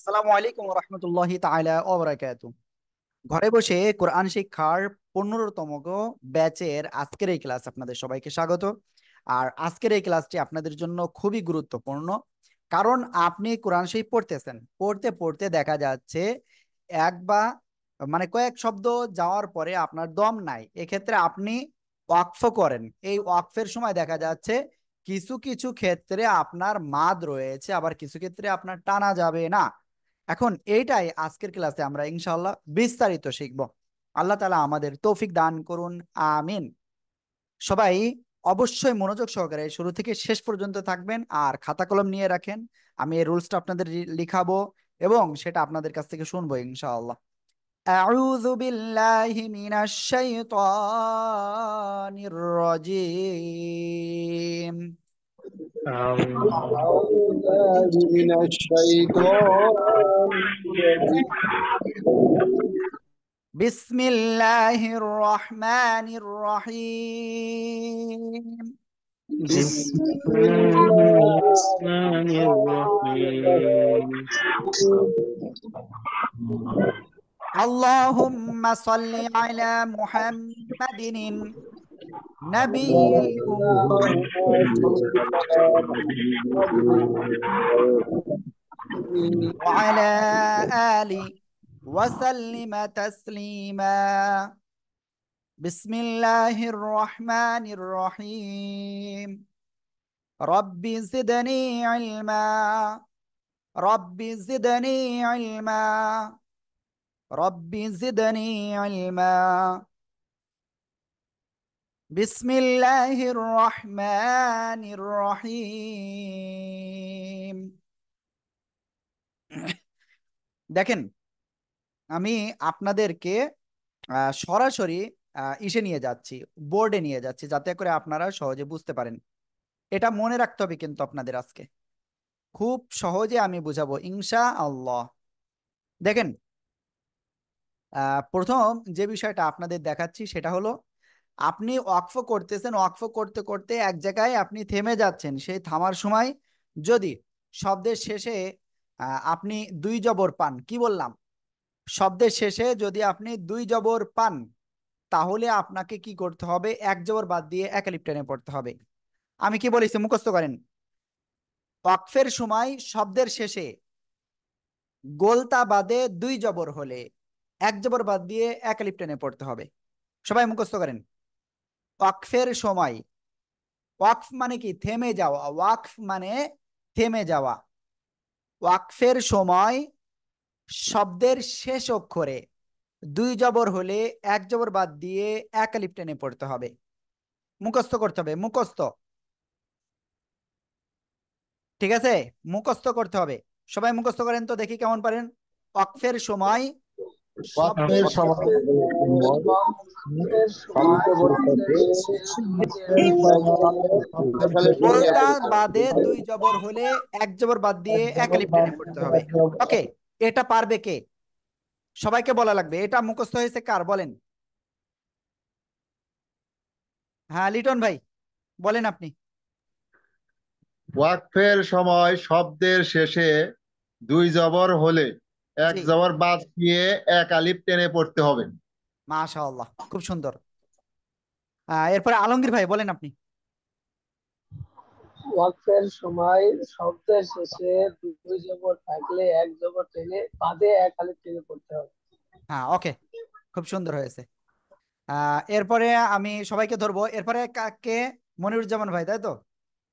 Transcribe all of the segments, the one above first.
আসসালামু আলাইকুম রহমতুল্লাহি তাআলা ওয়া বারাকাতুহু। ঘরে বসে কোরআন শিক্ষার 15তম ব্যাচের আজকের এই ক্লাস আপনাদের সবাইকে স্বাগত। আর আজকের এই ক্লাসটি আপনাদের জন্য খুবই গুরুত্বপূর্ণ, কারণ আপনি কোরআন শরীফ পড়তেছেন, পড়তে পড়তে দেখা যাচ্ছে এক বা কয়েক শব্দ যাওয়ার পরে আপনার দম নাই, এক্ষেত্রে আপনি ওয়াকফ করেন। এই ওয়াকফের সময় দেখা যাচ্ছে কিছু কিছু ক্ষেত্রে আপনার মাদ রয়েছে, আবার কিছু ক্ষেত্রে আপনার টানা যাবে না। এখন এইটাই আজকের ক্লাসে আমরা ইনশাআল্লাহ বিস্তারিত শিখব। আল্লাহ তাআলা আমাদের তৌফিক দান করুন, আমিন। সবাই অবশ্যই মনোযোগ সহকারে শুরু থেকে শেষ পর্যন্ত থাকবেন আর খাতা কলম নিয়ে রাখেন। আমি এই রুলসটা আপনাদের লিখাবো এবং সেটা আপনাদের কাছ থেকে শুনবো ইনশাআল্লাহ। আউযু বিল্লাহি মিনাশ শাইতানির রাজিম। أعوذ بالله من الشيطان الرجيم. বিসমিল্লাহির রহমানির রহিম। بسم بسم الله الله الرحمن الرحيم. اللهم صل على محمد نبي الأمة اللهم صل على محمد وعلى آله وسلم تسليما. بسم الله الرحمن الرحيم. رب زدني علما، رب زدني علما، رب زدني علما. بسم الله الرحمن الرحيم। দেখেন, আমি আপনাদেরকে সরাসরি ইসে নিয়ে যাচ্ছি, বোর্ডে নিয়ে যাচ্ছি, যাতে করে আপনারা সহজে বুঝতে পারেন। এটা মনে রাখতে হবে কিন্তু আপনাদের আজকে খুব সহজে আমি বুঝাবো ইনশা আল্লাহ। দেখেন, প্রথম যে বিষয়টা আপনাদের দেখাচ্ছি সেটা হলো, আপনি ওয়াকফ করতেছেন, ওয়াকফ করতে করতে এক জায়গায় আপনি থেমে যাচ্ছেন। সেই থামার সময় যদি শব্দের শেষে আপনি দুই জবর পান, কি বললাম, শব্দের শেষে যদি আপনি দুই জবর পান, তাহলে আপনাকে কি করতে হবে, এক জবর বাদ দিয়ে এক আলিফ টেনে পড়তে হবে। আমি কি বলেছি মুখস্থ করেন। ওয়াকফের সময় শব্দের শেষে গোলতা বাদে দুই জবর হলে এক জবর বাদ দিয়ে এক আলিফ টেনে পড়তে হবে। সবাই মুখস্থ করেন। ওয়াকফের সময়, ওয়াকফ মানে কি, থেমে যাওয়া। ওয়াকফ মানে থেমে যাওয়া। ওয়াকফের সময় শব্দের শেষ অক্ষরে দুই জবর হলে এক জবর বাদ দিয়ে এক আলিফ টেনে পড়তে হবে। মুখস্থ করতে হবে, মুখস্থ। ঠিক আছে, মুখস্থ করতে হবে। সবাই মুখস্থ করেন তো দেখি কেমন পারেন। ওয়াকফের সময় ওয়াকফের শব্দের শেষে সময় ওয়াকফের সময় শব্দের গোলতা বাদে দুই জবর হলে এক জবর বাদ দিয়ে এক আলিফ টেনে পড়তে হবে। ওকে, এটা পারবে কে? সবাইকে বলা লাগবে। এটা মুখস্থ হয়েছে কার বলেন? হ্যাঁ, লিটন ভাই বলেন আপনি। ওয়াকফের সময় শব্দের শেষে দুই জবর হলে এক জি, জবর বাদ দিয়ে এক আলিফ টেনে পড়তে হবে। মাশাআল্লাহ, খুব সুন্দর। এরপরে আলমগীর ভাই বলেন আপনি। ওয়াকফের সময় শব্দের শেষে দুই জবর থাকলে এক জবর টেনে বাদে এক আলিফ টেনে পড়তে হবে। হ্যাঁ, ওকে, খুব সুন্দর হয়েছে। এরপরে আমি সবাইকে ধরবো। এরপরে কাকে? মনিরুজ্জামান ভাই, তাই তো?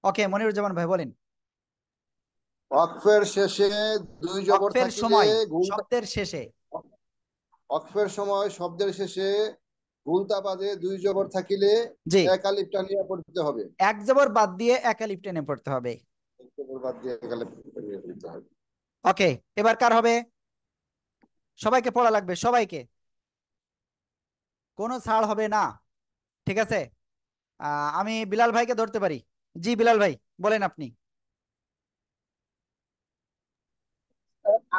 ওকে, মনিরুজ্জামান ভাই বলেন। ওয়াকফের শেষে দুই জবর ওয়াকফের থাকিলে সময় গুলতা শব্দের শেষে ওয়াকফের সময় শব্দের শেষে গুলতা বাদে দুই জবর থাকিলে জি, এক আলিফ টানিয়া পড়তে হবে। এক জবর বাদ দিয়ে এক আলিফ টেনে পড়তে হবে। এক জবর বাদ দিয়ে এক আলিফ টানিয়া পড়তে হবে। ওকে, এবার কার হবে? সবাইকে পড়া লাগবে, সবাইকে, কোনো ছাড় হবে না। ঠিক আছে, আমি বিলাল ভাইকে ধরতে পারি। জি বিলাল ভাই, বলেন আপনি।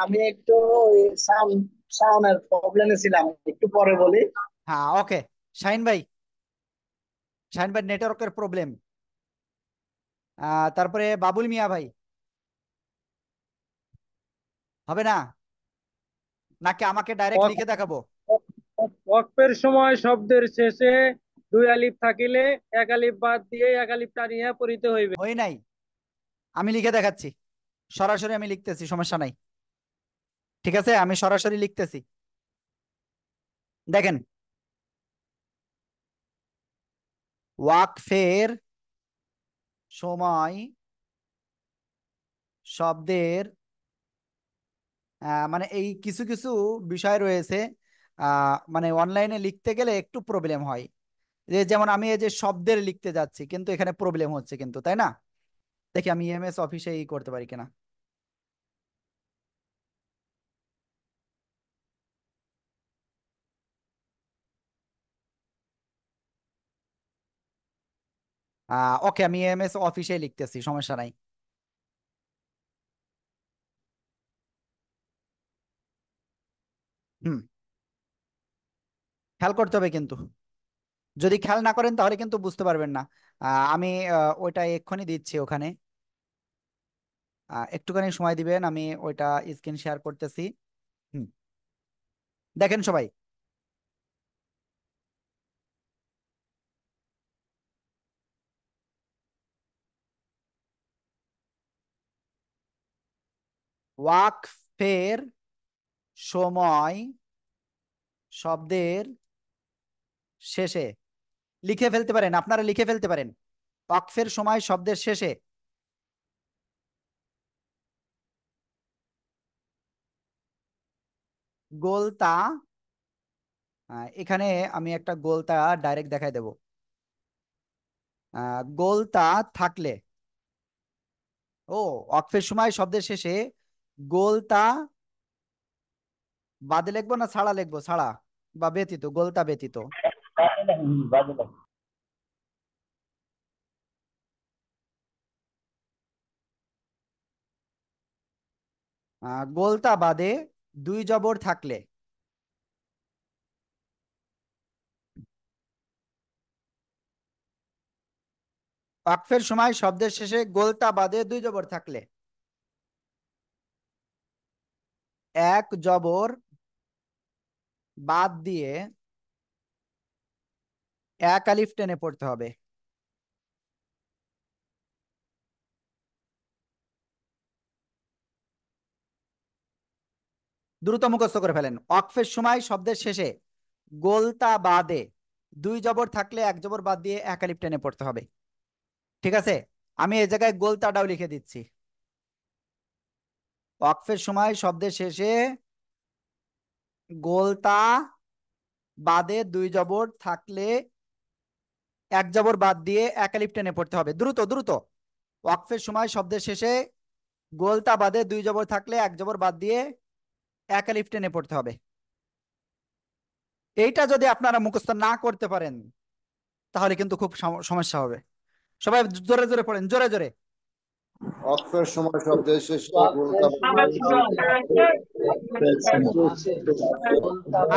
আমি একটু সাউন্ডের প্রবলেমে ছিলাম, একটু পরে বলি। হ্যাঁ, ওকে। শাহিন ভাই, শাহিন ভাই নেটওয়ার্কের প্রবলেম। তারপরে বাবুল মিয়া ভাই। হবে না, নাকি আমাকে ডাইরেক্ট ওয়াক- লিখে দেখাবো? ওয়াকফের সময় শব্দের শেষে দুই আলিফ থাকিলে এক আলিফ বাদ দিয়ে এক আলিফ টানিয়া পড়িতে হইবে। হয় নাই, আমি লিখে দেখাচ্ছি, সরাসরি আমি লিখতেছি, সমস্যা নাই। ঠিক আছে, আমি সরাসরি লিখতেছি, দেখেন। ওয়াকফের সময় শব্দের মানে এই কিছু কিছু বিষয় রয়েছে, মানে অনলাইনে লিখতে গেলে একটু প্রবলেম হয়। যেমন আমি এই যে শব্দের লিখতে যাচ্ছি, কিন্তু এখানে প্রবলেম হচ্ছে কিন্তু, তাই না? দেখি আমি ইএমএস অফিসে করতে পারি কিনা। ওকে, আমি ইএমএস অফিসে লিখতেছি, সমস্যা নাই। হুম, খেয়াল করতে হবে কিন্তু, যদি খেয়াল না করেন তাহলে কিন্তু বুঝতে পারবেন না। আমি ওইটা এক্ষুনি দিচ্ছি ওখানে, একটুখানি সময় দিবেন, আমি ওইটা স্ক্রিন শেয়ার করতেছি। হুম, দেখেন সবাই। ওয়াকফের সময় শব্দের শেষে, লিখে ফেলতে পারেন, আপনারা লিখে ফেলতে পারেন। ওয়াকফের সময় শব্দের শেষে গোলতা, এখানে আমি একটা গোলতা ডাইরেক্ট দেখাই দেব। গোলতা থাকলে, ও, ওয়াকফের সময় শব্দের শেষে গোলতা বাদে লিখবো না ছাড়া লিখবো? ছাড়া বা ব্যতীত, গোলতা ব্যতীত। গোলতা বাদে দুই জবর থাকলে, ওয়াকফের সময় শব্দের শেষে গোলতা বাদে দুই জবর থাকলে এক জবর বাদ দিয়ে এক আলিফ টেনে পড়তে হবে। দ্রুত মুখস্থ করে ফেলেন। ওয়াকফের সময় শব্দের শেষে গোলতা বাদে দুই জবর থাকলে এক জবর বাদ দিয়ে এক আলিফ টেনে পড়তে হবে। ঠিক আছে, আমি এই জায়গায় গোলতাটাও লিখে দিচ্ছি। ওয়াকফের সময় শব্দের শেষে গোলতা বাদে দুই জবর থাকলে এক জবর বাদ দিয়ে এক আলিফ টেনে পড়তে হবে। দ্রুত দ্রুত। ওয়াকফের সময় শব্দের শেষে গোলতা বাদে দুই জবর থাকলে এক জবর বাদ দিয়ে এক আলিফ টেনে পড়তে হবে। এইটা যদি আপনারা মুখস্থ না করতে পারেন তাহলে কিন্তু খুব সমস্যা হবে। সবাই জোরে জোরে পড়েন, জোরে জোরে। ওয়াকফের সময় শব্দের শেষে গোলতা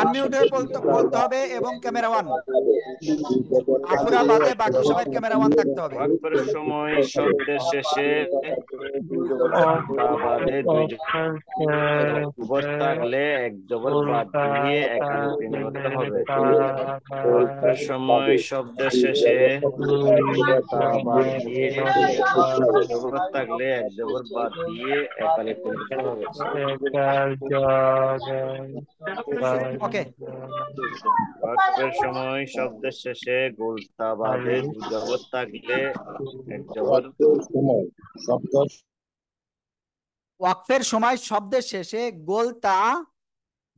আনমিউট হয়ে বলতে হবে এবং ক্যামেরা ওয়ান। আপুরা বাদে বাকি সবাই ক্যামেরা ওয়ান থাকতে হবে। ওয়াকফের সময় শব্দের শেষে তা বাদে দুই জবর থাকলে এক জবর বাদ দিয়ে এক আলিফ টেনে পড়তে হবে। ওয়াকফের সময় শব্দের শেষে তা বাদ দিয়ে জবর থাকলে এক জবর বাদ দিয়ে এক আলিফ টেনে পড়তে হবে। ওকে, ওয়াকফের সময় শব্দের শেষে গোলতা বাদে দুই জবর থাকলে এক জবর ওয়াকফের সময় শব্দের শেষে গোলতা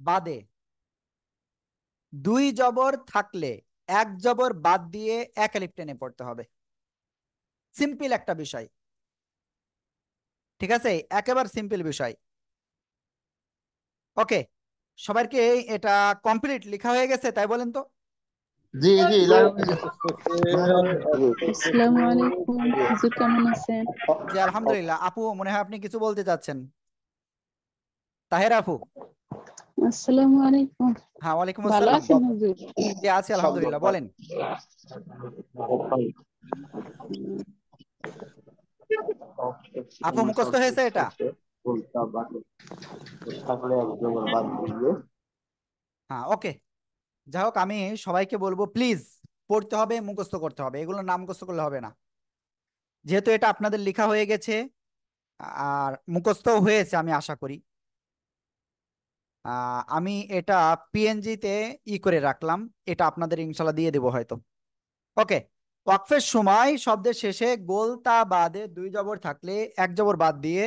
বাদে দুই জবর থাকলে এক জবর বাদ দিয়ে এক আলিফ টেনে পড়তে হবে। সিম্পল একটা বিষয়, ঠিক আছে, একেবারে সিম্পল বিষয়। ওকে, সবাইকে এটা কমপ্লিট লেখা হয়ে গেছে তাই বলেন তো? জি জি আসসালামু আলাইকুম, হুজুর কেমন আছেন? জি আলহামদুলিল্লাহ। আপু মনে হয় আপনি কিছু বলতে চাচ্ছেন, তাহের আপু। আসসালামু আলাইকুম। হ্যাঁ, ওয়ালাইকুম ভালো আসসালাম। আছেন হুজুর? জি আছি আলহামদুলিল্লাহ, বলেন। আপু মুখস্থ হয়েছে এটা? থাকলে এক জবর বাদ দিয়ে হ্যাঁ, ওকে। যাই হোক, আমি সবাইকে বলবো প্লিজ পড়তে হবে, মুখস্থ করতে হবে, এগুলো না মুখস্থ করলে হবে না। যেহেতু এটা আপনাদের লেখা হয়ে গেছে আর মুখস্থ হয়েছে আমি আশা করি, আমি এটা পিএনজি তে করে রাখলাম, এটা আপনাদের ইনশাল্লাহ দিয়ে দেবো হয়তো। ওকে। ওয়াকফের সময় শব্দের শেষে গোলতা বাদে দুই জবর থাকলে এক জবর বাদ দিয়ে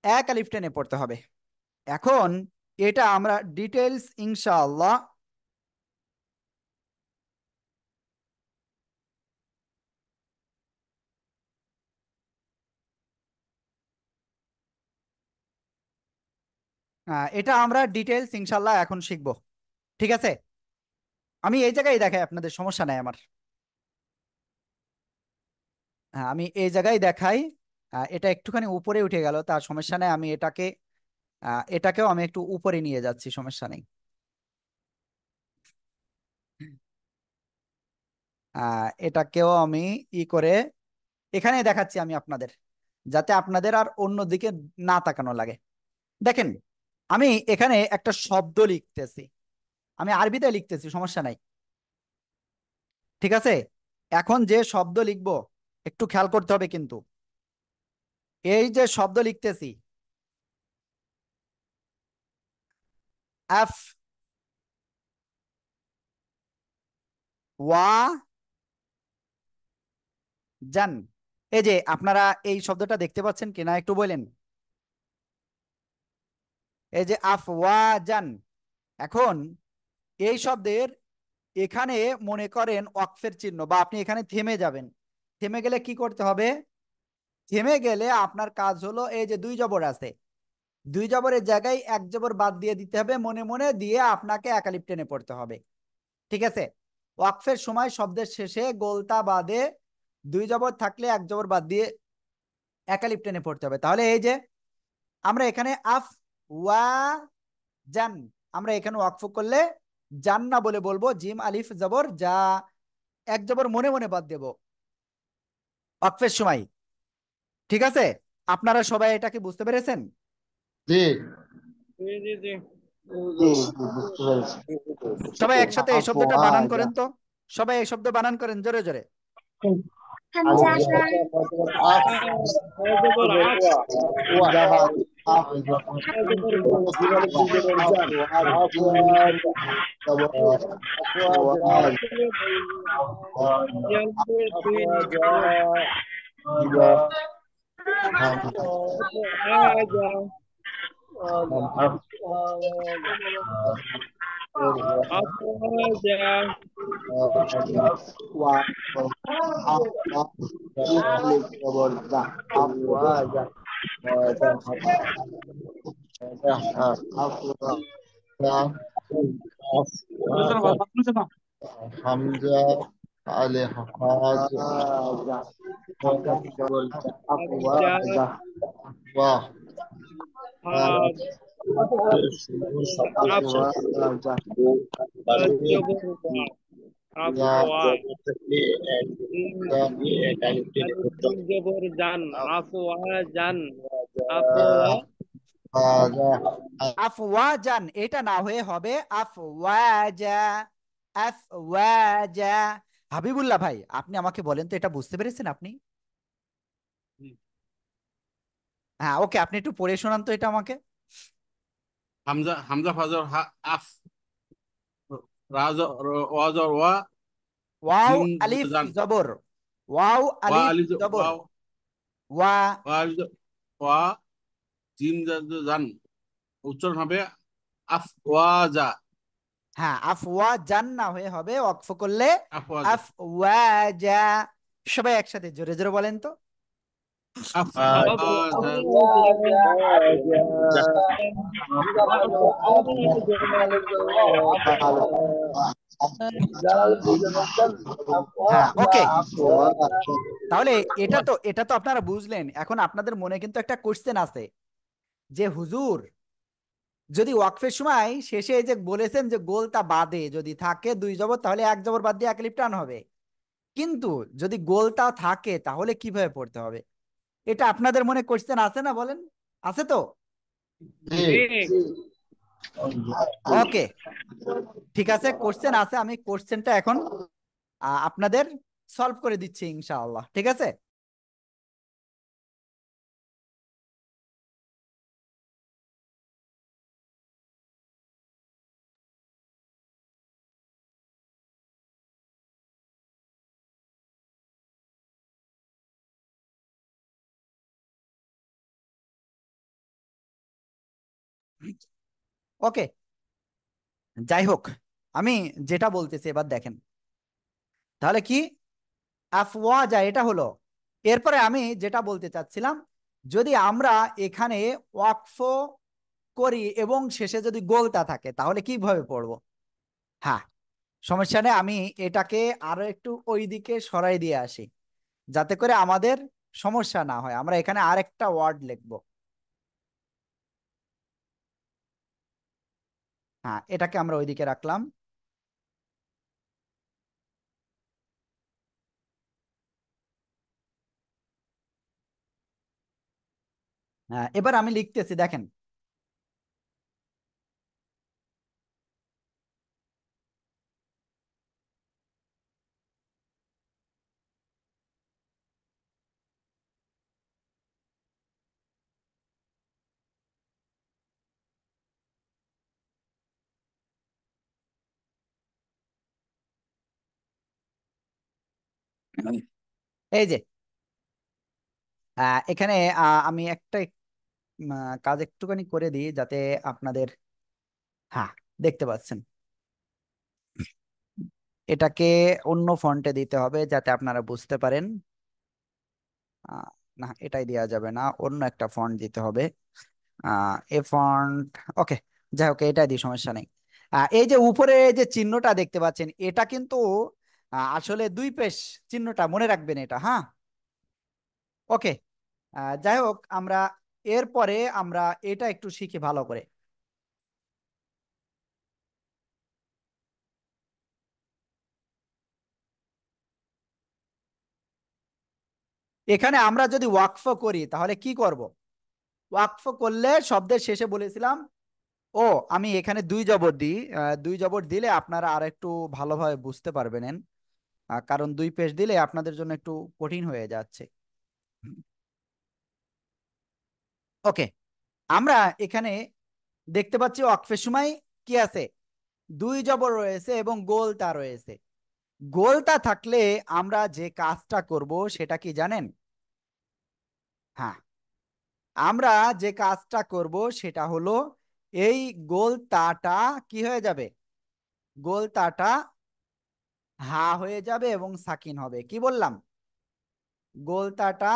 এক আলিফ টেনে পড়তে হবে। এখন এটা আমরা ডিটেলস ইনশাআল্লাহ এটা আমরা ডিটেলস ইনশাআল্লাহ এখন শিখবো। ঠিক আছে, আমি এই জায়গায় দেখাই, আপনাদের সমস্যা নাই আমার। হ্যাঁ, আমি এই জায়গায় দেখাই। এটা একটুখানি উপরে উঠে গেল, তার সমস্যা নেই, আমি এটাকেও আমি একটু উপরে নিয়ে যাচ্ছি, সমস্যা নেই। এটাকেও আমি করে এখানে দেখাচ্ছি আমি আপনাদের, যাতে আপনাদের আর অন্য দিকে না তাকানো লাগে। দেখেন, আমি এখানে একটা শব্দ লিখতেছি, আমি আরবিতে লিখতেছি, সমস্যা নাই। ঠিক আছে, এখন যে শব্দ লিখবো একটু খেয়াল করতে হবে কিন্তু। এই যে শব্দ লিখতেছি, এফ ওয়া জান, এই যে আপনারা এই শব্দটা দেখতে পাচ্ছেন কিনা একটু বলেন। এই যে আফওয়াজান, এখন এই শব্দের এখানে মনে করেন ওয়াকফের চিহ্ন, বা আপনি এখানে থেমে যাবেন। থেমে গেলে কি করতে হবে? থেমে গেলে আপনার কাজ হলো, এই যে দুই জবর আছে, দুই জবরের জায়গায় এক জবর বাদ দিয়ে দিতে হবে, মনে মনে দিয়ে আপনাকে একালিপ টেনে পড়তে হবে। ঠিক আছে, ওয়াকফের সময় শব্দের শেষে গোলতা বাদে দুই জবর থাকলে এক জবর বাদ দিয়ে একালিপ টেনে পড়তে হবে। তাহলে এই যে আমরা এখানে আফ ওয়া জান, আমরা এখানে ওয়াকফ করলে জান না বলে বলবো জিম আলিফ জবর যা, এক জবর মনে মনে বাদ দেব ওয়াকফের সময়। ঠিক আছে, আপনারা সবাই এটাকে বুঝতে পেরেছেন? জি জি জি জি। জি, বুঝতে পেরেছি। সবাই একসাথে এই শব্দটা বানান আফওয়াজা করেন তো, সবাই এই শব্দ বানান করেন জোরে জোরে। আফ জবর আফ, ওয়া জবর গো, হামজা আলে হাজ ওয়া জবর জান, আফওয়া জান, আফওয়া আফওয়াজান, এটা না হয়ে হবে আফওয়াজা, আফওয়াজা। হাবিবুল্লাহ ভাই, আপনি আমাকে বলেন তো এটা বুঝতে পেরেছেন আপনি? হ্যাঁ, ওকে, আপনি একটু পড়ে শোনান তো এটা আমাকে। হামজা হামজা ফাজর আফ রাজ ওয়াজর ওয়া ওয়াও জিম আলিফ জান জবর, ওয়াও ওয়া আলিফ আলিফ জবর, ওয়া ওয়া। ওয়া আলিফ ওয়া জিম জান, উচ্চারণ হবে আফওয়াজা। হ্যাঁ, আফওয়াজান না হয়ে হবে ওয়াকফ করলে আফওয়াজা আফওয়াজা। সবাই একসাথে জোরে জোরে বলেন তো। আফওয়াজা হ্যাঁ, ওকে। তাহলে এটা তো আপনারা বুঝলেন। এখন আপনাদের মনে কিন্তু একটা কোশ্চেন আছে যে হুজুর, যদি ওয়াকফের সময় শেষে এই যে বলেছেন যে গোলটা বাদে যদি থাকে দুই জবর, তাহলে এক জবর বাদ দিয়ে এক আলিফ টান হবে, কিন্তু যদি গোলটা থাকে তাহলে কিভাবে পড়তে হবে? এটা আপনাদের মনে কোশ্চেন আছে না, বলেন? আছে তো? জি জি জি ওকে, ঠিক আছে, কোশ্চেন আছে, আমি কোশ্চেনটা এখন আপনাদের সলভ করে দিচ্ছি ইনশাআল্লাহ, ঠিক আছে। ওকে, যাই হোক, আমি যেটা বলতেছি এবার দেখেন, তাহলে কি আফওয়াজা এটা হলো। এরপরে আমি যেটা বলতে চাচ্ছিলাম, যদি আমরা এখানে ওয়াকফ করি এবং শেষে যদি গোলতা থাকে তাহলে কিভাবে পড়বো? হ্যাঁ, সমস্যা নেই, আমি এটাকে আরো একটু ওই দিকে সরাই দিয়ে আসি, যাতে করে আমাদের সমস্যা না হয়। আমরা এখানে আরেকটা ওয়ার্ড লিখবো। হ্যাঁ, এটাকে আমরা ওইদিকে রাখলাম। হ্যাঁ, এবার আমি লিখতেছি, দেখেন। এই যে এখানে আমি একটা কাজ একটুখানি করে দিই যাতে আপনাদের, হ্যাঁ, দেখতে পাচ্ছেন, এটাকে অন্য ফন্টে দিতে হবে যাতে আপনারা বুঝতে পারেন। আহ, না, এটাই দেওয়া যাবে না, অন্য একটা ফন্ট দিতে হবে। এ ফন্ট, ওকে, যাই হোক, এটাই দিই, সমস্যা নেই। এই যে উপরে যে চিহ্নটা দেখতে পাচ্ছেন, এটা কিন্তু আসলে দুই পেশ চিহ্নটা, মনে রাখবেন এটা, হ্যাঁ। ওকে, যাই হোক, আমরা এরপরে আমরা এটা একটু শিখি ভালো করে। এখানে আমরা যদি ওয়াকফ করি তাহলে কি করব? ওয়াকফ করলে শব্দের শেষে বলেছিলাম, ও আমি এখানে দুই জবর দিই, দুই জবর দিলে আপনারা আর একটু ভালোভাবে বুঝতে পারবেন, কারণ দুই পেশ দিলে আপনাদের জন্য একটু কঠিন হয়ে যাচ্ছে। ওকে, আমরা এখানে দেখতে পাচ্ছি ওয়াকফের সময় কি আছে, দুই জবর রয়েছে এবং গোলতা রয়েছে। গোলতা থাকলে আমরা যে কাজটা করব সেটা কি জানেন? হ্যাঁ, আমরা যে কাজটা করব সেটা হলো, এই গোলতাটা কি হয়ে যাবে? গোলতাটা হা হয়ে যাবে এবং সাকিন হবে। কি বললাম? গোলতাটা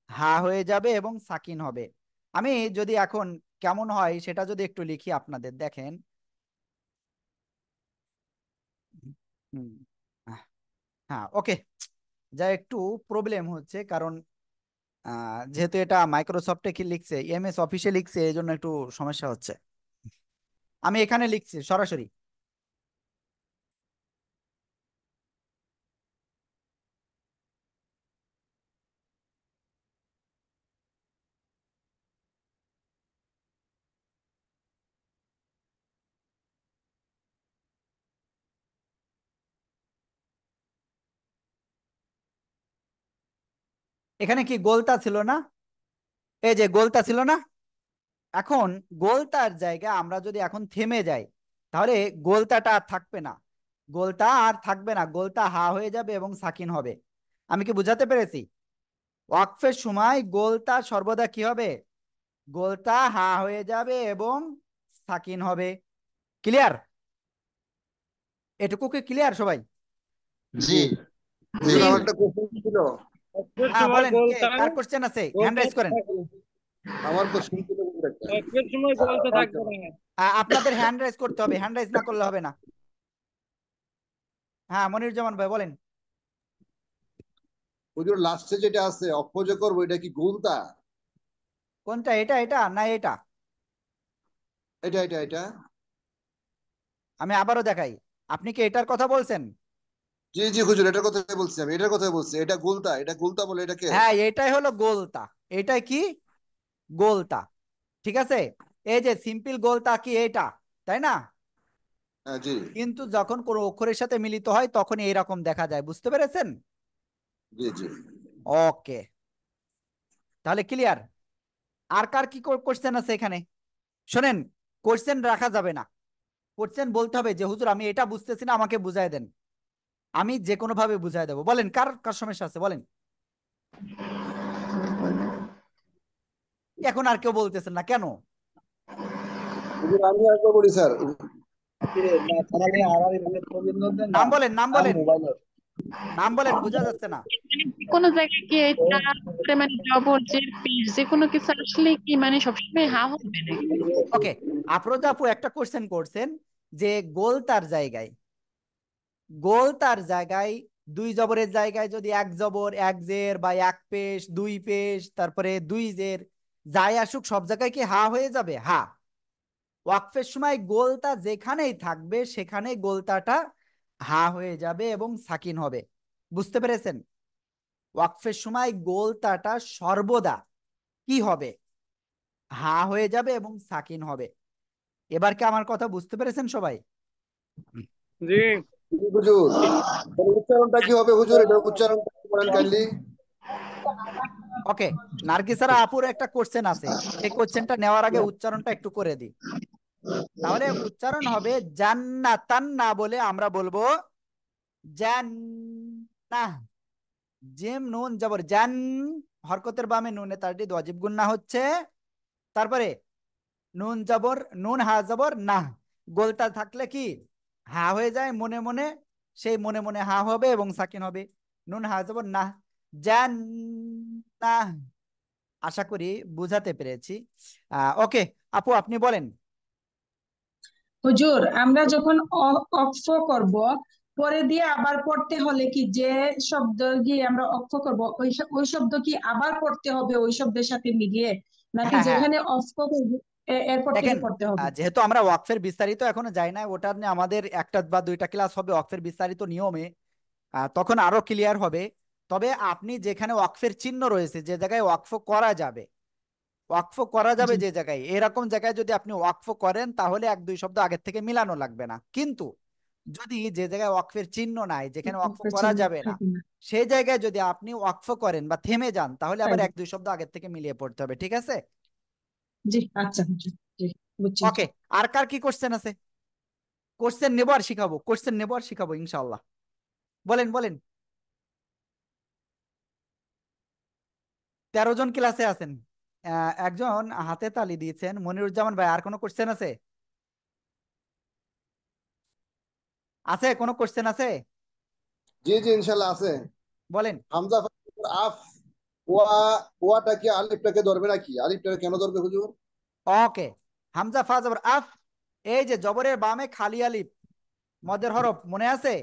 হা হয়ে যাবে এবং সাকিন হবে। আমি যদি এখন কেমন হয় সেটা যদি একটু লিখি আপনাদের, দেখেন। হুম, আহ, হ্যাঁ, ওকে, যা একটু প্রবলেম হচ্ছে, কারণ যেহেতু এটা মাইক্রোসফটে কি লিখছে, এমএস অফিসে লিখছে, এই জন্য একটু সমস্যা হচ্ছে। আমি এখানে লিখছি সরাসরি। এখানে কি গোলতা ছিল না? এই যে গোলতা ছিল না? এখন গোলতার জায়গায় আমরা যদি এখন থেমে যাই, তাহলে গোলতাটা আর থাকবে না। গোলতা আর থাকবে না, গোলতা হা হয়ে যাবে এবং সাকিন হবে। আমি কি বুঝাতে পেরেছি? ওয়াকফের সময় গোলতা সর্বদা কি হবে? গোলতা হা হয়ে যাবে এবং সাকিন হবে। ক্লিয়ার? এটুকু কি ক্লিয়ার সবাই? জি হুজুর, জি আমার একটা কোশ্চেন ছিল। ওয়াকফের হ্যাঁ, সময় বলেন, কে গোলতা কার কোশ্চেন আছে? হ্যান্ড গোলতা রাইজ করেন। থাকবে। আমার কোশ্চেন ছিল হুজুর একটা। ওয়াকফের সময় গোলতা থাকবে না। আপনাদের হ্যান্ড রাইজ করতে হবে, হ্যান্ড রাইজ না করলে হবে না। হ্যাঁ, মনিরুজ্জামান ভাই বলেন। হুজুর, লাস্টে যেটা আছে অক্ষ যে করবো, এটা কি গুলতা? কোনটা, এটা এটা না এটা? এটা আমি আবারও দেখাই, আপনি কি এটার কথা বলছেন? জি জি হুজুর, এটার কথা বলছি, আমি এটার কথা বলছি। এটা গুলতা, এটা গুলতা বলে এটাকে। হ্যাঁ, এটাই হলো গোলতা। এটাই কি? গোলতা। ঠিক আছে, এই যে সিম্পল গোলতা কি এটা, তাই না? হ্যাঁ জি কিন্তু যখন কোনো অক্ষরের সাথে মিলিত হয় তখন এইরকম দেখা যায়, বুঝতে পেরেছেন? জি জি। ওকে, তাহলে ক্লিয়ার। আর কার কি কোশ্চেন আছে এখানে? শোনেন, কোশ্চেন রাখা যাবে না, কোশ্চেন বলতে হবে যে হুজুর আমি এটা বুঝতেছি না, আমাকে বুঝাই দেন, আমি যে কোনো ভাবে বুঝাই দেবো। বলেন কার কার সমস্যা আছে, বলেন। এখন আর কেউ বলতেছেন না কেন? হুজুর আমি একবার বলি স্যার। নাম বলেন, নাম বলেন, নাম বলেন, বোঝা যাচ্ছে না। কোনো জায়গায় কি এটা মানে জবর জের পেশ যে কোনো কিছু আসলে কি মানে সবসময় হা হবে নাকি? ওকে, আফরোজা আপু একটা কোশ্চেন করছেন যে গোল তার জায়গায়, গোল তার জায়গায় দুই জবরের জায়গায় যদি এক জবর এক জের বা এক পেশ দুই পেশ তারপরে দুই জের যাই আসুক সব জায়গায় কি হা হয়ে যাবে? হা। ওয়াকফের সময় গোলতা যেখানেই থাকবে সেখানেই গোলতাটা হা হয়ে যাবে এবং সাকিন হবে, বুঝতে পেরেছেন? ওয়াকফের সময় গোলতাটা সর্বদা কি হবে? হা হয়ে যাবে এবং সাকিন হবে। এবার কি আমার কথা বুঝতে পেরেছেন সবাই? জি। জি, হুজুর তাহলে উচ্চারণটা কি হবে হুজুর, এটা উচ্চারণটা একটু বলেন কাইন্ডলি। ওকে, নার্গিসারা আপুর একটা কোশ্চেন আছে, সেই কোশ্চেনটা নেওয়ার আগে উচ্চারণটা একটু করে দিই। তাহলে উচ্চারণ হবে জান্নাতান না বলে আমরা বলবো জান্নাহ। জিম নুন জবর জান, হরকতের বামে নুনে তারটি ওয়াজিব গুন্না হচ্ছে। তারপরে নুন জবর নুন হা জবর না, গোলটা থাকলে কি হা হয়ে যায় মনে মনে, সেই মনে মনে হা হবে এবং সাকিন হবে। নুন হা জবর না, জান্নাহ। আশা করি বুঝাতে পেরেছি। ওকে আপু আপনি বলেন। হুজুর আমরা যখন অক্ফ করব পরে দিয়ে আবার পড়তে হলে কি যে শব্দ দিয়ে আমরা অক্ফ করব ওই শব্দ কি আবার পড়তে হবে ওই শব্দের সাথে মিলিয়ে, নাকি হ্যাঁ হ্যাঁ, যেখানে অক্ফ করব এরপর থেকে দেখেন, পড়তে হবে? যেহেতু আমরা ওয়াকফের বিস্তারিত এখনো যাই না, ওটা নিয়ে আমাদের একটা বা দুইটা ক্লাস হবে ওয়াকফের বিস্তারিত নিয়মে, তখন আরো ক্লিয়ার হবে। তবে আপনি যেখানে ওয়াকফের চিহ্ন রয়েছে যে জায়গায় ওয়াকফ করা যাবে, ওয়াকফ করা যাবে জি। যে জায়গায়, এরকম জায়গায় যদি আপনি ওয়াকফ করেন তাহলে এক দুই শব্দ আগের থেকে মিলানো লাগবে না। কিন্তু যদি যে জায়গায় ওয়াকফের চিহ্ন নাই, যেখানে ওয়াকফ করা চিহ্ন যাবে না, থাকে না। সেই জায়গায় যদি আপনি ওয়াকফ করেন বা থেমে যান তাহলে তাই। আবার এক দুই শব্দ আগের থেকে মিলিয়ে পড়তে হবে, ঠিক আছে? জি আচ্ছা হুজুর, জি বুঝছি ওকে, হুজুর। আর কার কি কোশ্চেন আছে? কোশ্চেন নেবো আর শিখাবো, কোশ্চেন নেবো আর শিখাবো ইনশাল্লাহ। বলেন বলেন। 13 জন ক্লাসে আছেন, একজন হাতে তালি দিয়েছেন, মনিরুজ্জামান ভাই। আর কোনো কোশ্চেন আছে? আছে কোনো কোশ্চেন আছে? জি জি ইনশাল্লাহ আছে। বলেন। হামজা আফ, ওয়া, ওয়াটা কি আলিফটাকে ধরবে নাকি, আলিফটাকে কেন ধরবে হুজুর? ওকে, হামজা ফা জবর আফ, এই যে জবরের বামে খালি আলিফ মদের হরফ মনে আছে?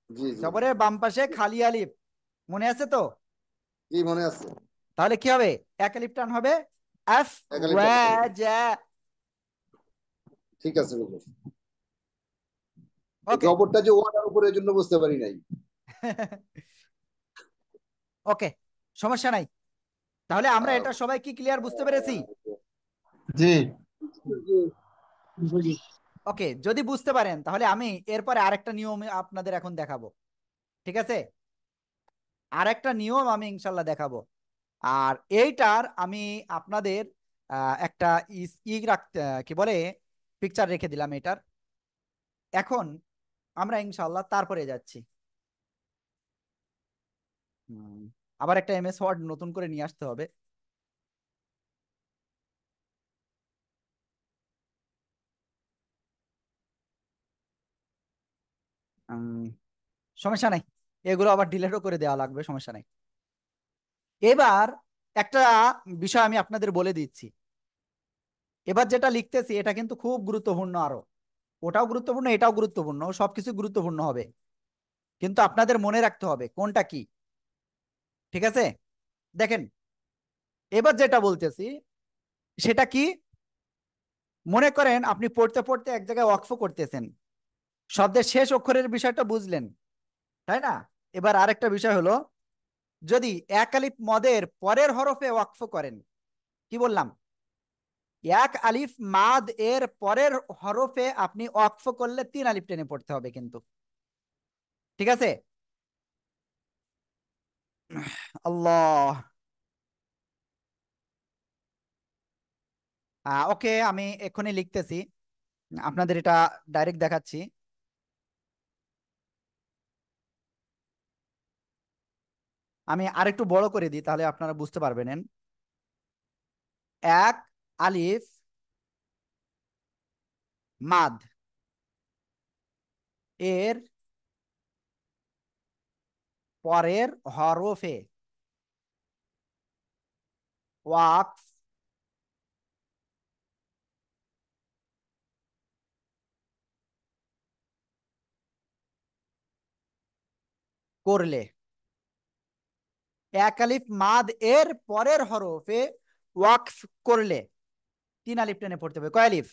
জি জি জবরের বাম পাশে খালি আলিফ মনে আছে তো? জি মনে আছে। তাহলে কি হবে? এক আলিফ টান হবে, আফ এক আলিফটা ওয়াজা। ঠিক আছে হুজুর। এই ওকে। জবরটা যে ওয়াটার উপরে, এই জন্য বুঝতে পারি নাই। ওকে, সমস্যা নাই। তাহলে আমরা আহ, এটা সবাই কি ক্লিয়ার বুঝতে পেরেছি? জি জি বুঝি। ওকে, যদি বুঝতে পারেন তাহলে আমি এরপরে আরেকটা নিয়ম আপনাদের এখন দেখাবো, ঠিক আছে? আরেকটা নিয়ম আমি ইনশাল্লাহ দেখাবো। আর এইটার আমি আপনাদের একটা রাখতে কি বলে পিকচার রেখে দিলাম এটার। এখন আমরা ইনশাল্লাহ তারপরে যাচ্ছি। হুম, আবার একটা এমএস ওয়ার্ড নতুন করে নিয়ে আসতে হবে। উম, সমস্যা নাই, এগুলো আবার ডিলেটও করে দেওয়া লাগবে, সমস্যা নাই। এবার একটা বিষয় আমি আপনাদের বলে দিচ্ছি। এবার যেটা লিখতেছি এটা কিন্তু খুব গুরুত্বপূর্ণ, আরো ওটাও গুরুত্বপূর্ণ এটাও গুরুত্বপূর্ণ, সবকিছু গুরুত্বপূর্ণ হবে, কিন্তু আপনাদের মনে রাখতে হবে কোনটা কি, ঠিক আছে? দেখেন, এবার যেটা বলতেছি সেটা কি, মনে করেন আপনি পড়তে পড়তে এক জায়গায় ওয়াকফ করতেছেন, শব্দের শেষ অক্ষরের বিষয়টা বুঝলেন, তাই না? এবার আরেকটা বিষয় হলো, যদি এক আলিফ মদের পরের হরফে ওয়াকফ করেন, কি বললাম? এক আলিফ মাদ এর পরের হরফে আপনি ওয়াকফ করলে 3 আলিফ টেনে পড়তে হবে কিন্তু, ঠিক আছে? আল্লাহ। ওকে, আমি এক্ষুনি লিখতেছি, আপনাদের এটা ডাইরেক্ট দেখাচ্ছি। আমি আরেকটু বড় করে দিই, তাহলে আপনারা বুঝতে পারবেন। এক আলিফ মাদ এর পরের হরফে ওয়াকফ করলে, এক আলিফ মাদ এর পরের হরফে ওয়াকফ করলে 3 আলিফ টেনে পড়তে হবে। কয় আলিফ?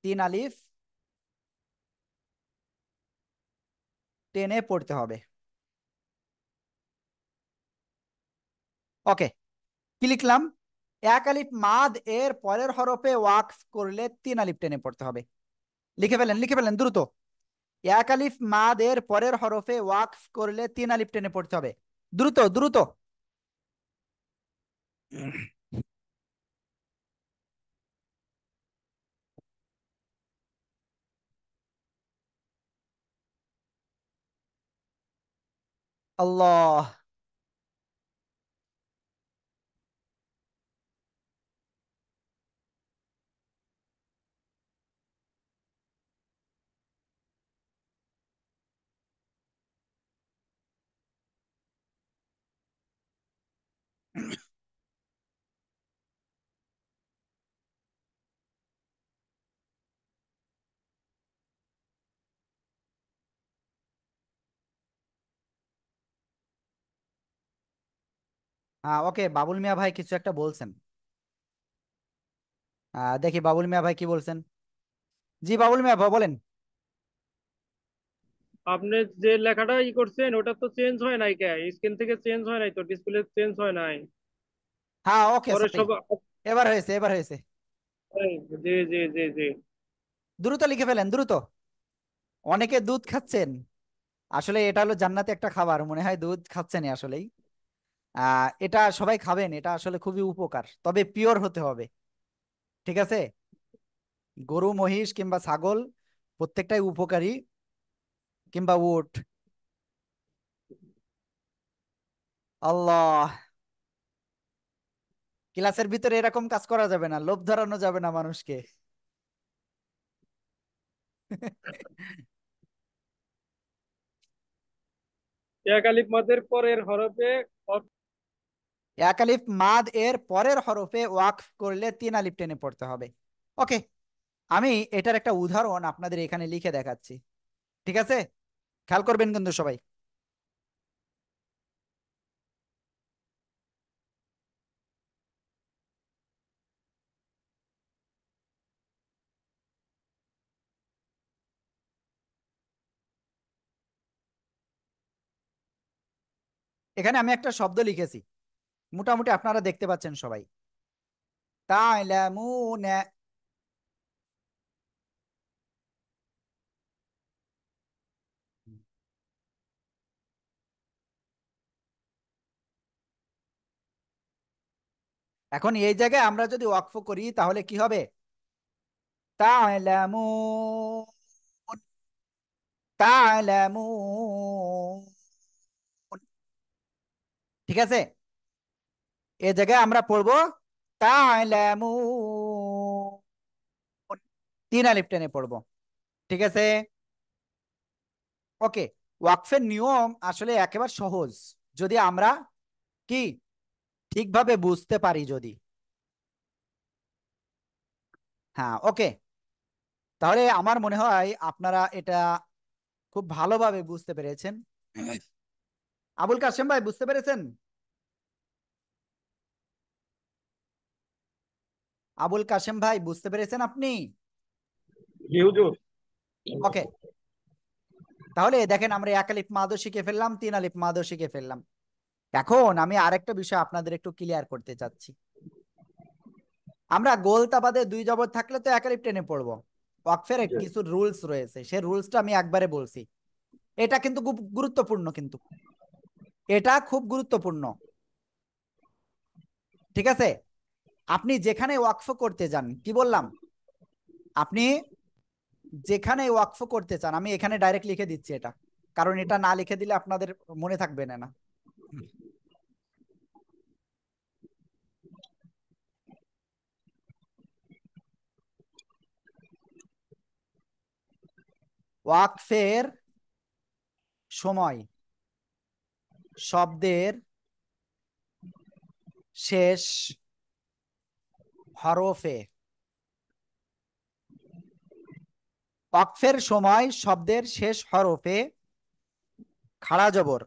3 আলিফ টেনে পড়তে হবে। ওকে, কি লিখলাম? এক আলিফ মাদ এর পরের হরফে ওয়াকফ করলে 3 আলিফ টেনে পড়তে হবে। লিখে ফেলেন, লিখে ফেলেন দ্রুত। এক আলিফ মাদ এর পরের হরফে ওয়াকফ করলে 3 আলিফ টেনে পড়তে হবে। দ্রুত দ্রুত। আল্লাহ। ওকে, বাবুল মিয়া ভাই কিছু একটা বলছেন। দেখি বাবুল মিয়া ভাই কি বলছেন। জি বাবুল মিয়া ভাই বলেন। আপনি যে লেখাটা করছেন ওটা তো চেঞ্জ হয় নাই, কে স্ক্রিন থেকে চেঞ্জ হয় নাই, তো ডিসপ্লে চেঞ্জ হয় নাই। হ্যাঁ ওকে, পরে সরি। সব এবার হয়েছে, এবার হয়েছে। জি জি জি জি। দ্রুত লিখে ফেলেন দ্রুত। অনেকে দুধ খাচ্ছেন, আসলে এটা হলো জান্নাতি একটা খাবার, মনে হয় দুধ খাচ্ছেন আসলেই। এটা সবাই খাবেন, এটা আসলে খুবই উপকার, তবে পিওর হতে হবে, ঠিক আছে? গরু মহিষ কিংবা ছাগল প্রত্যেকটাই উপকারী, কিংবা উট। আল্লাহ। ক্লাসের ভিতরে এরকম কাজ করা যাবে না, লোভ ধরানো যাবে না মানুষকে। এক আলিফ মাদের পরের হরফে এক আলিফ মাদ এর পরের হরফে ওয়াকফ করলে 3 আলিফ টেনে পড়তে হবে। ওকে, আমি এটার একটা উদাহরণ আপনাদের এখানে লিখে দেখাচ্ছি, ঠিক আছে? খেয়াল করবেন কিন্তু সবাই। এখানে আমি একটা শব্দ লিখেছি, মোটামুটি আপনারা দেখতে পাচ্ছেন সবাই। তা'লামুন। এখন এই জায়গায় আমরা যদি ওয়াকফ করি তাহলে কি হবে? তা'লামুন, তা'লামুন, ঠিক আছে? এই জায়গায় আমরা পড়বো তা'লামুন, 3 আলিফ টেনে পড়বো, ঠিক আছে? ওকে, ওয়াকফের নিয়ম আসলে একেবারে সহজ, যদি আমরা কি ঠিকভাবে বুঝতে পারি যদি। হ্যাঁ ওকে, তাহলে আমার মনে হয় আপনারা এটা খুব ভালোভাবে বুঝতে পেরেছেন। আবুল কাশেম ভাই বুঝতে পেরেছেন? আবুল কাশেম ভাই বুঝতে পেরেছেন আপনি? জি হুজুর। ওকে, তাহলে দেখেন আমরা এক আলিফ মাদও শিখে ফেললাম, 3 আলিফ মাদও শিখে ফেললাম। এখন আমি আরেকটা বিষয় আপনাদের একটু ক্লিয়ার করতে চাচ্ছি। আমরা গোলতা বাদে দুই জবর থাকলে তো একালিফ টেনে পড়বো। ওয়াকফের কিছু রুলস রয়েছে, সেই রুলসটা আমি একবারে বলছি। এটা কিন্তু খুব গুরুত্বপূর্ণ, কিন্তু এটা খুব গুরুত্বপূর্ণ। ঠিক আছে, আপনি যেখানে ওয়াকফ করতে যান, কি বললাম, আপনি যেখানে ওয়াকফ করতে চান, আমি এখানে ডাইরেক্ট লিখে দিচ্ছি এটা, কারণ এটা না লিখে দিলে আপনাদের মনে থাকবে না। ওয়াকফের সময় শব্দের শেষ হরফে, ওয়াকফের সময় শব্দের শেষ হরফে খাড়া জবর,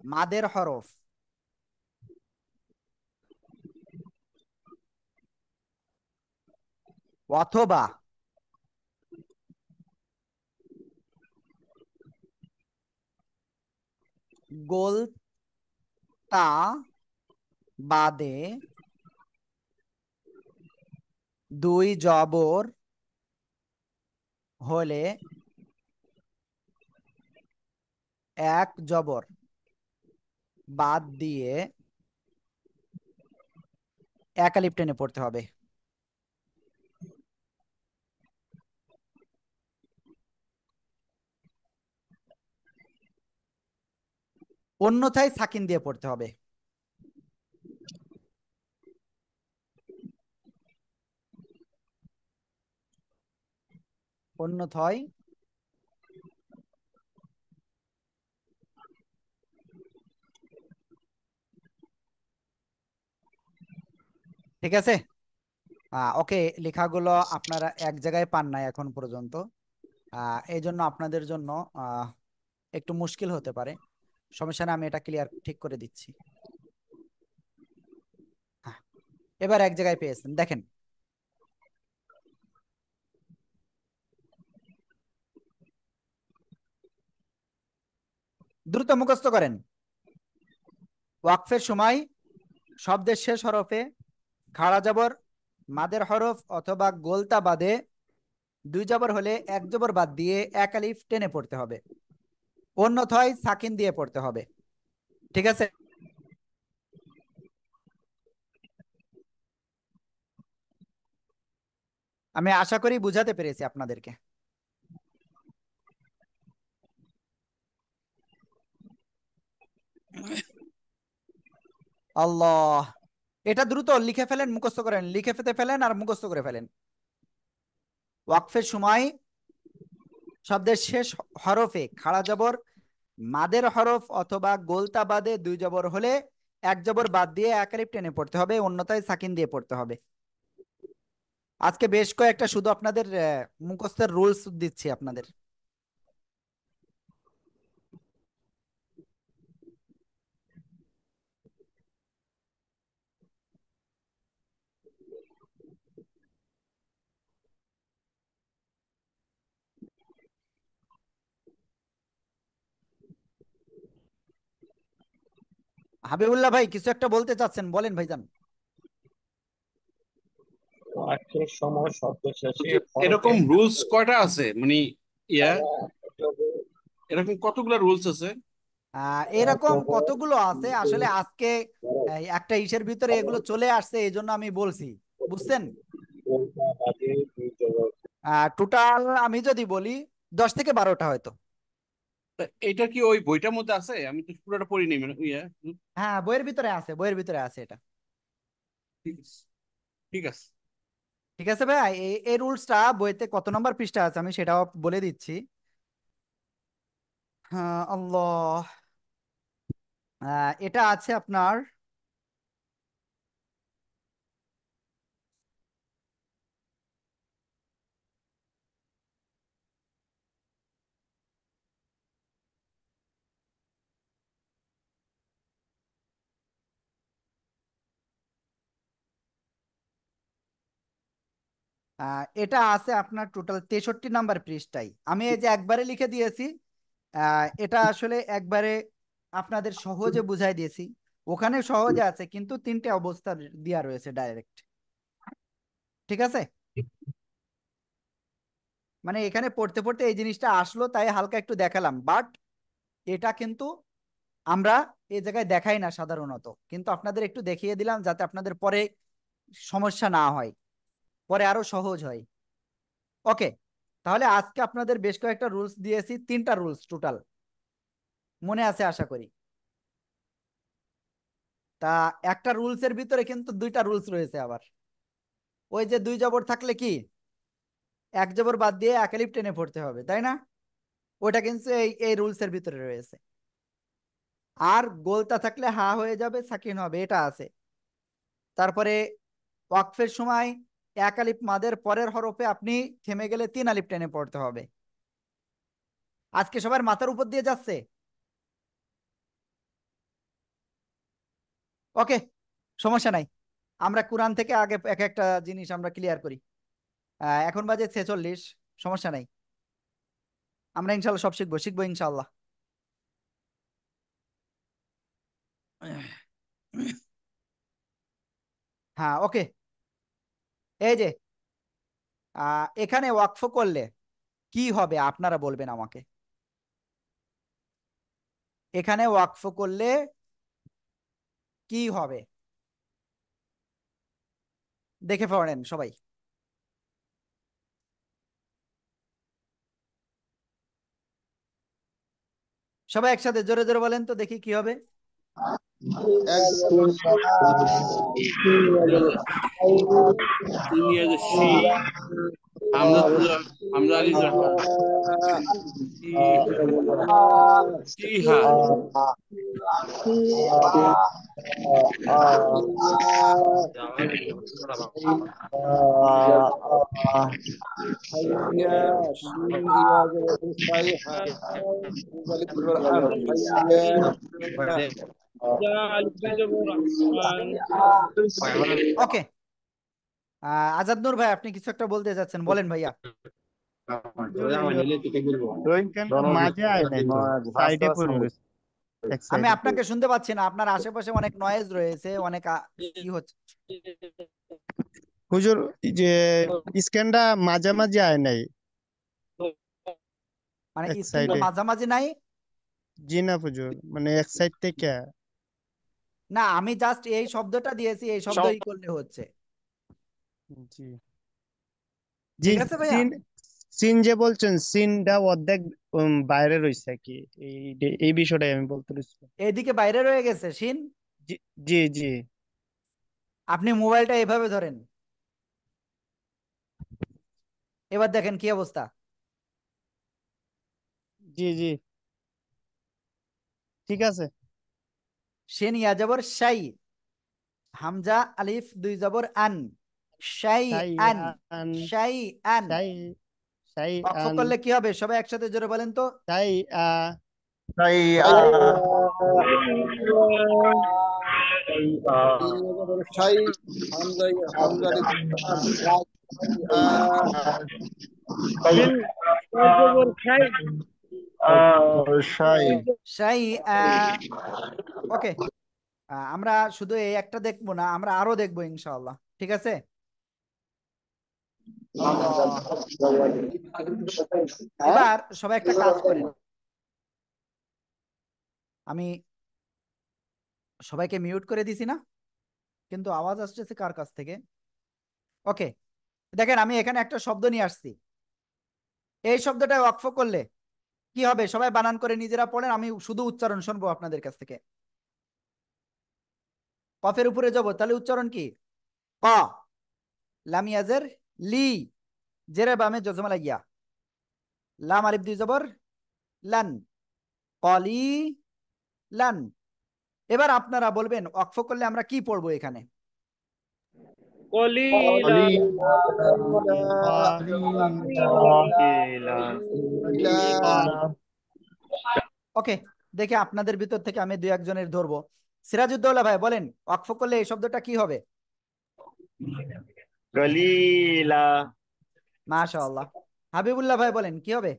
মাদের হরফ, অথবা গোলতা বাদে দুই জবর হলে এক জবর বাদ দিয়ে একালিফ টেনে পড়তে হবে। অন্যথায় সাকিন দিয়ে পড়তে হবে। অন্যথায় ঠিক আছে। ওকে, লেখাগুলো আপনারা এক জায়গায় পান নাই এখন পর্যন্ত, এই জন্য আপনাদের জন্য একটু মুশকিল হতে পারে। সমস্যা না, আমি এটা ক্লিয়ার ঠিক করে দিচ্ছি। হ্যাঁ, এবার এক জায়গায় পেয়েছেন, দেখেন। দ্রুত মুখস্থ করেন। ওয়াকফের সময় শব্দের শেষ হরফে খাড়া জবর, মাদের হরফ অথবা গোলতা বাদে দুই জবর হলে এক জবর বাদ দিয়ে এক আলিফ টেনে পড়তে হবে, অন্যথায় সাকিন দিয়ে পড়তে হবে। ঠিক আছে, আমি আশা করি বুঝাতে পেরেছি আপনাদেরকে। আল্লাহ, এটা দ্রুত লিখে ফেলেন, মুখস্থ করেন, লিখে ফেতে ফেলেন আর মুখস্থ করে ফেলেন। ওয়াকফের সময় শব্দের শেষ হরফে খাড়া জবর, মাদের হরফ অথবা গোলতা বাদে দুই জবর হলে এক জবর বাদ দিয়ে এক আলিফ টেনে পড়তে হবে, অন্যথায় সাকিন দিয়ে পড়তে হবে। আজকে বেশ কয়েকটা শুধু আপনাদের মুখস্থের রুলস দিচ্ছি আপনাদের। হাবিবুল্লাহ ভাই কিছু একটা বলতে চাচ্ছেন, বলেন ভাইজান। ওয়াকফের সময় শব্দ শেষে এরকম রুলস কয়টা আছে, মানে ইয়া এরকম কতগুলো রুলস আছে? এরকম কতগুলো আছে আসলে, আজকে একটা ইসের ভিতরে এগুলো চলে আসছে, এই জন্য আমি বলছি, বুঝছেন। টোটাল আমি যদি বলি 10 থেকে 12টা হয়তো। এটা কি ওই বইটার মধ্যে আছে? আমি তো পুরোটা পড়িনি, মানে ইয়া। হ্যাঁ, বইয়ের ভিতরে আছে, বইয়ের ভিতরে আছে এটা। ঠিক আছে, ঠিক আছে। ঠিক আছে ভাই, এই রুলসটা বইতে কত নম্বর পৃষ্ঠা আছে আমি সেটাও বলে দিচ্ছি। হ্যাঁ, আল্লাহ, এটা আছে আপনার এটা আছে আপনার টোটাল 63 নম্বর পৃষ্ঠায়। আমি এই যে একবারে লিখে দিয়েছি, এটা আসলে একবারে আপনাদের সহজে বুঝাই দিয়েছি, ওখানে সহজে আছে কিন্তু তিনটে অবস্থা দেওয়া রয়েছে ডাইরেক্ট। ঠিক আছে, মানে এখানে পড়তে পড়তে এই জিনিসটা আসলো তাই হালকা একটু দেখালাম, বাট এটা কিন্তু আমরা এই জায়গায় দেখাই না সাধারণত, কিন্তু আপনাদের একটু দেখিয়ে দিলাম যাতে আপনাদের পরে সমস্যা না হয়, পরে আরো সহজ হয়। ওকে, তাহলে আজকে আপনাদের বেশ কয়েকটা রুলস দিয়েছি, তিনটা রুলস টোটাল, মনে আছে আশা করি। তা একটা রুলস এর ভিতরে কিন্তু দুইটা রুলস রয়েছে আবার। ওই যে দুই জবর থাকলে কি এক জবর বাদ দিয়ে এক আলিফ টেনে পড়তে হবে, তাই না? ওটা কিন্তু এই এই রুলস এর ভিতরে রয়েছে। আর গোলতা থাকলে হা হয়ে যাবে, সাকিন হবে, এটা আছে। তারপরে ওয়াকফের সময় এক আলিফ মাদের পরের হরফে আপনি থেমে গেলে তিন আলিফ টেনে পড়তে হবে। আজকে সবার মাথার উপর দিয়ে যাচ্ছে? ওকে, সমস্যা নাই, আমরা কোরআন থেকে আগে এক একটা জিনিস আমরা ক্লিয়ার করি। এখন বাজে 46, সমস্যা নাই, আমরা ইনশাল্লাহ সব শিখবো শিখবো ইনশাল্লাহ। হ্যাঁ, ওকে। এই যে এখানে ওয়াকফ করলে কি হবে আপনারা বলবেন আমাকে। এখানে ওয়াকফ করলে কি হবে দেখে পড়েন সবাই। সবাই একসাথে জোরে জোরে বলেন তো দেখি কি হবে। এক শি, হামজা হামজা আলিফ জবর ইহা, ওকে, আজাদ নূর ভাই আপনি কিছু একটা বলতে যাচ্ছেন, বলেন ভাইয়া। মাঝে আয় নাই তো, সাইডে পড়ে রয়েছে, এক আমি সাইডে। আপনাকে শুনতে পাচ্ছি না, আপনার আশেপাশে অনেক নয়েজ রয়েছে, অনেক কি হচ্ছে। হুজুর এই যে স্ক্যানটা মাঝামাঝি আয় নাই, মানে এক স্ক্রিনটা সাইডে। মাঝামাঝি নাই? জি না হুজুর, মানে এক সাইড থেকে। না, আমি জাস্ট এই শব্দটা দিয়েছি, এই শব্দই করলে হচ্ছে। জি জি, ঠিক আছে ভাইয়া। সিন, সিন যে বলছেন সিনটা অর্ধেক বাইরে রয়েছে কি, এই বিষয়টাই আমি বলতে রয়েছি। এইদিকে বাইরে রয়ে গেছে শিন। জি জি জি। আপনি মোবাইলটা এভাবে ধরেন, এবার দেখেন কি অবস্থা। জি জি, ঠিক আছে। শিন ইয়া জবর শাই, হামজা আলিফ দুই জবর আন, শাই সাই আন, আন, শাই আন। সাই, সাই ওয়াকফ আন, করলে কি হবে সবাই একসাথে জোরে বলেন তো। সাই আ, শাই হামজা হামজা আলিফ সিন জবর খাই, শাই ওকে, আমরা শুধু এই একটা দেখবো না, আমরা আরো দেখবো ইনশাআল্লাহ, ঠিক আছে। আল্লাহ, এবার সবাই একটা কাজ করেন, আমি সবাইকে মিউট করে দিছি না, কিন্তু আওয়াজ আসতেছে কার কাছ থেকে? ওকে, দেখেন আমি এখানে একটা শব্দ নিয়ে আসছি, এই শব্দটা ওয়াকফ করলে কি হবে সবাই বানান করে নিজেরা পড়েন, আমি শুধু উচ্চারণ শুনবো আপনাদের কাছ থেকে। কফের উপরে যাব, তাহলে উচ্চারণ কি? ক, লাম ইয়াজের লি, জেরে বামে জজমা লাগিয়া, লাম আলিফ দুই জবর লান, কলি লান। এবার আপনারা বলবেন ওয়াকফ করলে আমরা কি পড়বো এখানে। কলিলা, ওকে, দেখে আপনাদের ভিতর থেকে আমি দুই একজনের ধরবো। সিরাজউদ্দৌলা ভাই বলেন ওয়াকফ করলে এই শব্দটা কি হবে? কলিলা, মাশাআল্লাহ। হাবিবুল্লাহ ভাই বলেন কি হবে?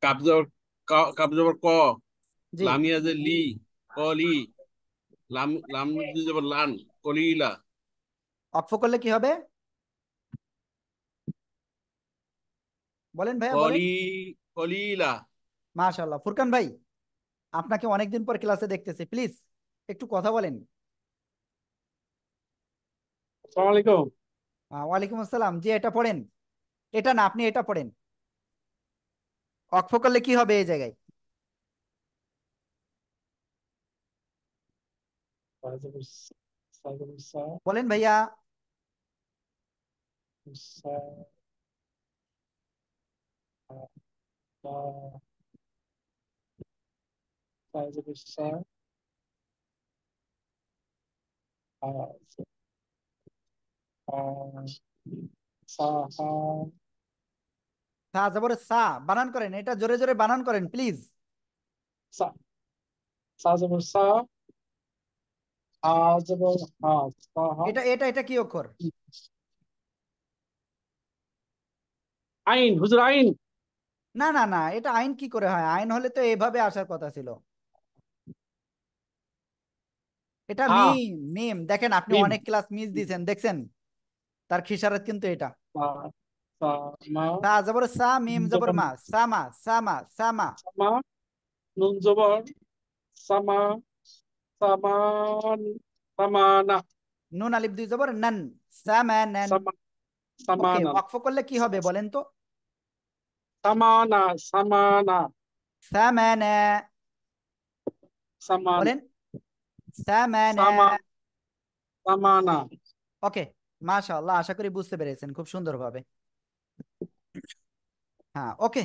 কাপ জবর কাপ জবর ক, জি, লামিয়া যে লি, কলি, লাম লাম দিয়ে জবর লান, কলিলা, অক্ফ করলে কি হবে বলেন ভাইয়া, বলেন। কলি, কলিলা। মাশাআল্লাহ, ফুরকান ভাই, আপনাকে অনেকদিন পর ক্লাসে দেখতেছি, প্লিজ একটু কথা বলেন। আসসালামু আলাইকুম। ওয়ালাইকুম আসসালাম। জি, এটা পড়েন। এটা না, আপনি এটা পড়েন। অক্ফ করলে কি হবে এই জায়গায়? বলেন ভাইয়া। সা জবর সা, বানান করেন, এটা জোরে জোরে বানান করেন প্লিজ। এটা এটা এটা কি অক্ষর? আইন হুজুর, আইন। না না না, এটা আইন কি করে হয়? আইন হলে তো এভাবে আসার কথা ছিল। এটা হা, মিম। মিম, দেখেন আপনি মিম। অনেক ক্লাস মিস দিয়েছেন, দেখছেন? তার খিসারত কিন্তু এটা। সা, সা, মা, সা জবর সা, মিম নুন জবর জবর মা, সামা সামা সামা। সামা, নুন জবর সামা, সামান, সামানা, নুন আলিফ দুই জবর নান, সামানান। সামা, ওকে, সামানান, ওয়াকফ করলে কি হবে বলেন তো? সামানা, সামানা, সামানা। সামান, বলেন, সামানা। সামা, সামানা। ওকে, মাশাআল্লাহ, আশা করি বুঝতে পেরেছেন খুব সুন্দরভাবে। হ্যাঁ, ওকে।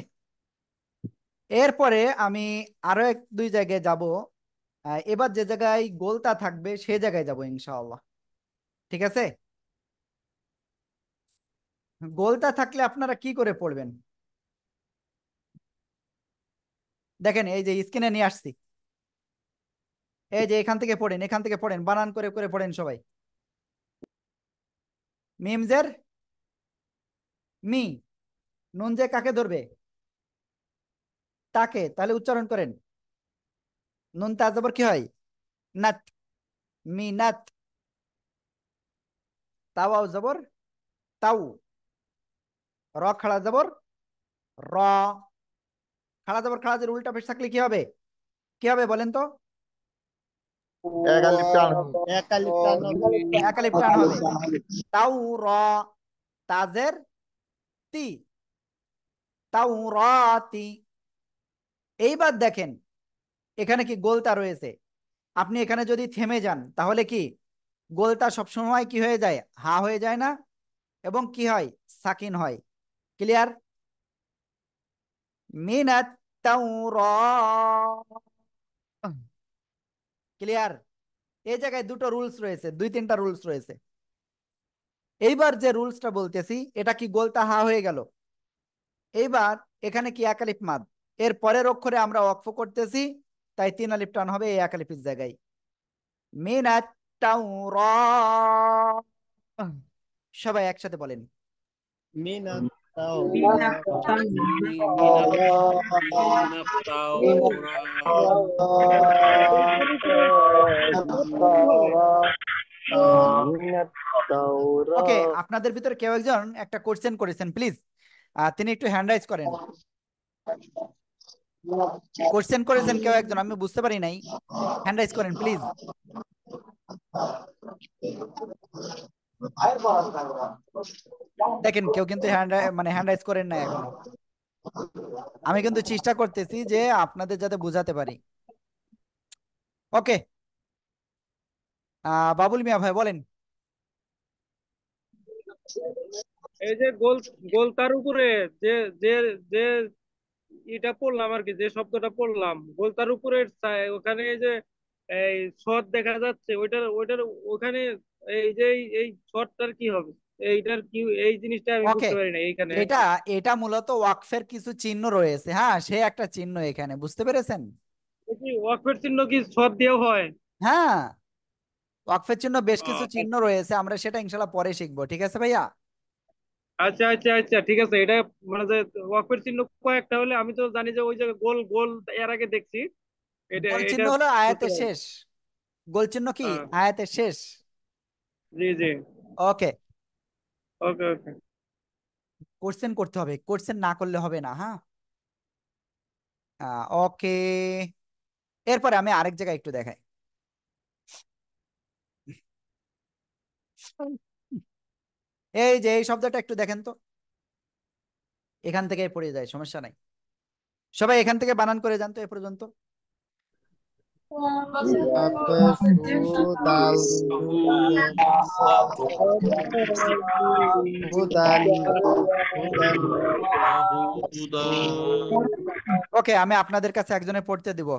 এরপরে আমি আরো এক দুই জায়গায় যাব। এবার যে জায়গায় গোলতা থাকবে সে জায়গায় যাব ইনশাআল্লাহ। ঠিক আছে? গোলতা থাকলে আপনারা কি করে পড়বেন? দেখেন, এই যে স্ক্রিনে নিয়ে আসছি, এই যে এখান থেকে পড়েন, এখান থেকে পড়েন, বানান করে করে পড়েন সবাই। মিমজের মি, নুন যে কাকে ধরবে? তাকে, তাহলে উচ্চারণ করেন। নুন তা জবর কি হয়? নাত, মিনাত। তাওয়াও জবর তাউ, র খাড়া জবর র। খাড়া জবর খাড়া জের উল্টা পেশ থাকলে কি হবে? কি হবে বলেন তো? এক আলিফ টান হবে। এক আলিফ টান হবে। এক আলিফ টান হবে। তাউ র, তাজের তি, তাও রাতি। এইবার দেখেন, এখানে কি গোলতা রয়েছে? আপনি এখানে যদি থেমে যান তাহলে কি গোলতা সবসময় কি হয়ে যায়? হা হয়ে যায় না? এবং কি হয়? সাকিন হয়। ক্লিয়ার? মিনাত তাওরা। ক্লিয়ার? এই জায়গায় দুটো রুলস রয়েছে, দুই তিনটা রুলস রয়েছে। এইবার যে রুলসটা বলতেছি, এটা কি গোলতা হা হয়ে গেল? এইবার এখানে কি এক আলিফ মাদ, এর পরের অক্ষরে আমরা ওয়াকফ করতেছি, তাই তিন আলিফ টান হবে এই এক আলিফের জায়গায়। মিনাত তাওরা। সবাই একসাথে বলেন। মিনাত মিনাত তাওরাত। মিনাত তাওরাত। ওকে, আপনাদের ভিতরে কেউ একজন একটা কোশ্চেন করেছেন, প্লিজ তিনি একটু হ্যান্ড রাইজ করেন। কোশ্চেন করেছেন কেউ একজন, আমি বুঝতে পারি নাই, হ্যান্ড রাইজ করেন প্লিজ। দেখেন, কেউ কিন্তু হ্যান্ড রাইজ করেন না এখনো। আমি কিন্তু চেষ্টা করতেছি যে আপনাদের যাতে বুঝাতে পারি। ওকে, বাবুল মিয়া ভাই বলেন। এই যে গোলতার উপরে যে যে যে এটা পড়লাম আর কি, যে শব্দটা পড়লাম গোলতার উপরে, ওখানে এই যে এই শর্ট দেখা যাচ্ছে, ওইটার ওইটার ওখানে এই যে এই শর্টটার কি হবে? এইটার কি, এই জিনিসটা আমি ওকে, বুঝতে পারি না এইখানে। এটা এটা মূলত ওয়াকফের কিছু চিহ্ন রয়েছে, হ্যাঁ, সে একটা চিহ্ন এখানে, বুঝতে পেরেছেন? কি ওয়াকফের চিহ্ন কি শর্ট দিয়েও হয়? হ্যাঁ, ওয়াকফের চিহ্ন বেশ কিছু আহ, চিহ্ন রয়েছে, আমরা সেটা ইনশাল্লাহ পরে শিখবো। ঠিক আছে ভাইয়া? আচ্ছা আচ্ছা আচ্ছা, ঠিক আছে। এটা মানে যে ওয়াকফের চিহ্ন কয়েকটা হলে আমি তো জানি যে ওই জায়গায় গোল গোল এর আগে দেখছি। এটা গোল এটা চিহ্ন হলো বুঝতে আয়াতের পারবো। শেষ। গোল চিহ্ন কি? হ্যাঁ, আয়াতের শেষ। জি জি। ওকে, ওকে ওকে। কোশ্চেন করতে হবে, কোশ্চেন না করলে হবে না, হ্যাঁ। ওকে, এরপরে আমি আরেক জায়গায় একটু দেখাই। এই যে এই শব্দটা একটু দেখেন তো, এখান থেকে পড়ে যায়, সমস্যা নাই। সবাই এখান থেকে বানান করে যান তো এ পর্যন্ত। ওকে, আমি আপনাদের কাছে একজনের পড়তে দিব।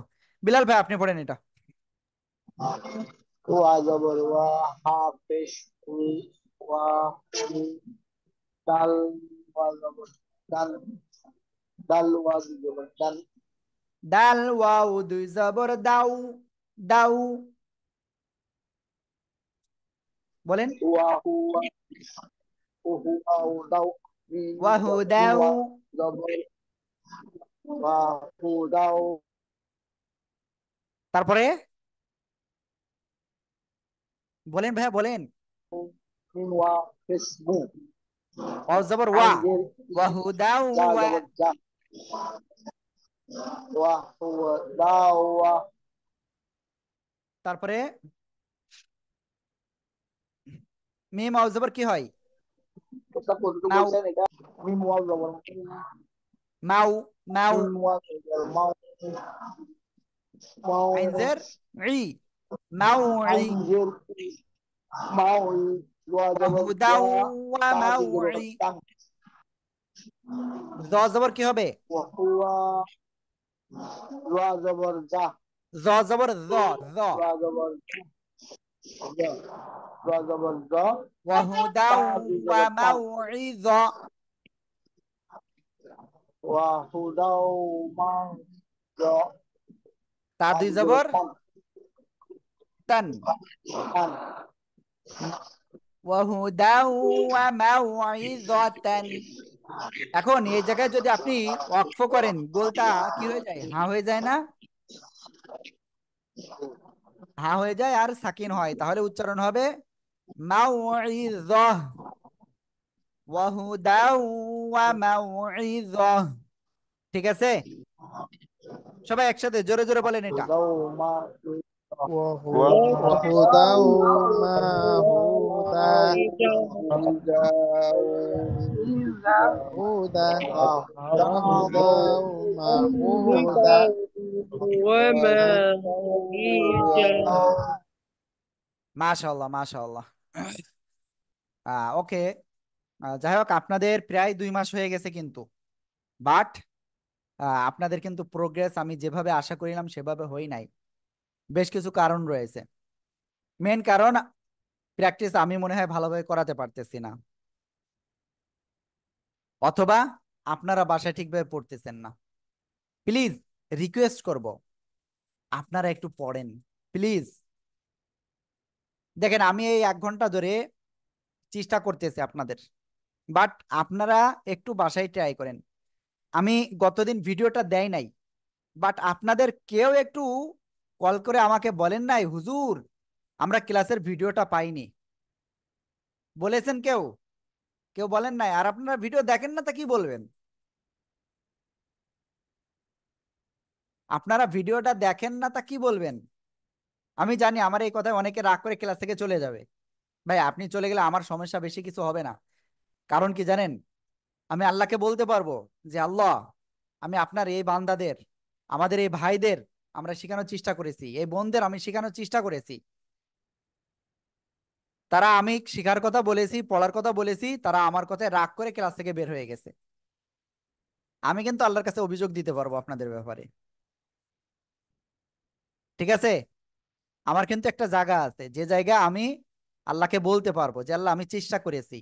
বিলাল ভাই আপনি পড়েন এটা। ওয়া জবর ওয়া, হা পেশ হু, ওয়া হু, দাল ওয়া জবর দাল, দাল ওয়া জবর দাল, ডাল ওয়াও দুই জবর দাও, দাও। বলেন। ওয়া হুয়া, ও হুয়া ও দাও, ওয়াহু দাও। ওয়া জবর ওয়া হু দাও, তারপরে বলেন ভাইয়া বলেন। মিন ওয়া পেশ মু, ওয়াও জবর ওয়া, আইন জের ই, ওয়াহু দাও যা ওয়া। জবর যা, ওয়া হুয়া দাও ওয়া, তারপরে মিম ওয়াও জবর কি হয়? এটা কতটুকু মাউ, বলছেন এটা? মিন ওয়া জবর মাউ, মাউ। মিন ওয়া জবর মাউ, মাউ আইন জের ই, মাউ ই। আইন জের ই, মাউ ই, ওয়া জবর ওয়াহু দাও ওয়া, ওয়া তা মাউ জবর ই। তাং, জ জবর কি হবে? ওয়া হুয়া, ওয়া জবর যা, জ জবর জ, জ। ওয়া জবর যা, ওয়া জবর জ, ওয়াহু তা দাও ওয়া জবর তাং, মাউ ই জ। ওয়া হুদাও মাউ জ, তা তা দুই জবর জবর তাং, তান। তাং, ওয়াহু দাও ওয়া মাউ ই জ তান। এখন এই জায়গায় যদি আপনি ওয়াকফ করেন, গোলটা কি হয়ে যায়? হা হয়ে যায় না? হা হয়ে যায় আর সাকিন হয়, তাহলে উচ্চারণ হবে মাউইযা, ওয়া হুদাও ওয়া মাউইযা। ঠিক আছে, সবাই একসাথে জোরে জোরে বলেন এটা। হুদাও মা, وهدى ومهدى হুদাও هدى হুদাও وهدى ومهدى وما هي মাশাআল্লাহ মাশাআল্লাহ। ওকে, যাই হোক আপনাদের প্রায় 2 মাস হয়ে গেছে কিন্তু, বাট আপনাদের কিন্তু প্রোগ্রেস আমি যেভাবে আশা করিলাম সেভাবে হই নাই। বেশ কিছু কারণ রয়েছে। মেন কারণ, প্র্যাকটিস আমি মনে হয় ভালোভাবে করাতে পারতেছি না, অথবা আপনারা বাসায় ঠিকভাবে পড়তেছেন না। প্লিজ রিকোয়েস্ট করব, আপনারা একটু পড়েন প্লিজ। দেখেন আমি এই 1 ঘন্টা ধরে চেষ্টা করতেছি আপনাদের, বাট আপনারা একটু বাসায় ট্রাই করেন। আমি গতদিন ভিডিওটা দেই নাই, বাট আপনাদের কেউ একটু কল করে আমাকে বলেন নাই হুজুর আমরা ক্লাসের ভিডিওটা পাইনি, বলেছেন কেউ? কেউ বলেন নাই। আর আপনারা ভিডিও দেখেন না তা কি বলবেন? আপনারা ভিডিওটা দেখেন না তা কি বলবেন? আমি জানি আমার এই কথায় অনেকে রাগ করে ক্লাস থেকে চলে যাবে। ভাই আপনি চলে গেলে আমার সমস্যা বেশি কিছু হবে না। কারণ কি জানেন, আমি আল্লাহকে বলতে পারবো যে আল্লাহ, আমি আপনার এই বান্দাদের, আমাদের এই ভাইদের আমরা শেখানোর চেষ্টা করেছি, এই বোনদের আমি শেখানোর চেষ্টা করেছি, তারা আমি শেখার কথা বলেছি, পড়ার কথা বলেছি, তারা আমার কথায় রাগ করে ক্লাস থেকে বের হয়ে গেছে। আমি কিন্তু আল্লাহর কাছে অভিযোগ দিতে পারবো আপনাদের ব্যাপারে। ঠিক আছে, আমার কিন্তু একটা জায়গা আছে যে জায়গা আমি আল্লাহকে বলতে পারবো যে আল্লাহ আমি চেষ্টা করেছি।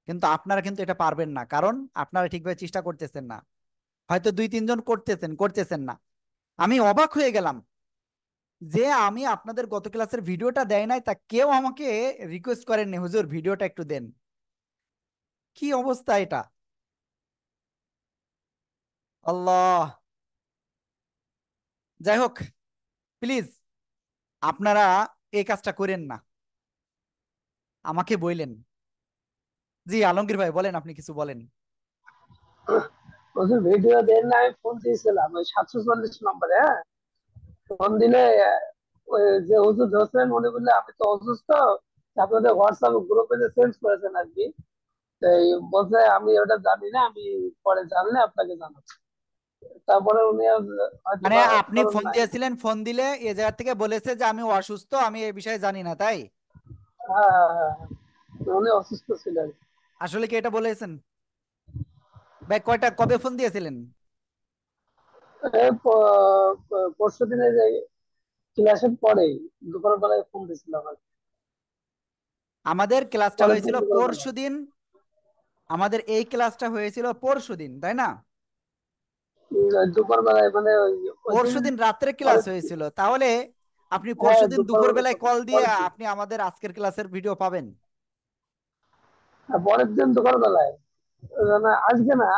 কিন্তু আপনারা কিন্তু এটা পারবেন না, কারণ আপনারা ঠিকভাবে চেষ্টা করতেছেন না। হয়তো 2-3 জন করতেছেন, করতেছেন না। আমি অবাক হয়ে গেলাম যে আমি আপনাদের গত ক্লাসের ভিডিওটা দেয় নাই, তা কেউ আমাকে রিকোয়েস্ট করেননি হুজুর ভিডিওটা একটু দেন। কি অবস্থা এটা! আল্লাহ! যাই হোক, প্লিজ আপনারা এই কাজটা করেন না, আমাকে বললেন। জি আলমগীর ভাই বলেন, আপনি কিছু বলেন। হুজুর ভিডিও দেন না, আমি ফোন দিয়েছিলাম ওই 740 নম্বরে। হ্যাঁ, ফোন দিলে ওই যে হুজুর ধরছেন উনি বললে আমি তো অসুস্থ, আপনাদের হোয়াটসঅ্যাপ গ্রুপে যে সেন্ড করেছেন আর কি, এই বলছে আমি ওটা জানি না, আমি পরে জানলে আপনাকে জানাচ্ছি। তারপরে উনি আর হয়তো মানে বা আপনি করেন ফোন নাই। দিয়েছিলেন, ফোন দিলে এ জায়গা থেকে বলেছে যে আমি অসুস্থ, আমি এই বিষয়ে জানি না, তাই? হ্যাঁ হ্যাঁ হ্যাঁ হ্যাঁ। উনি অসুস্থ ছিলেন। আসলে কি এটা বলেছেন? ভাই কবে ফোন দিয়েছিলেন? এই পরশু দিনে যে ক্লাসের পরেই দুপুর বেলায় ফোন দিয়েছিলাম আর কি। আমাদের ক্লাসটা পরের দিন হয়েছিল দুপুর বেলা। পরশুদিন। আমাদের এই ক্লাসটা হয়েছিল পরশুদিন, তাই না? দুপুর বেলায় মানে ওই দিন পরশুদিন রাত্রে ক্লাস পরের, হয়েছিল, তাহলে আপনি হ্যাঁ পরশুদিন দুপুর দুপুর বেলায় কল দিয়ে পরের দিন, আপনি আমাদের আজকের ক্লাসের ভিডিও পাবেন। পরের দিন দুপুর বেলায়, মানে আজকে না,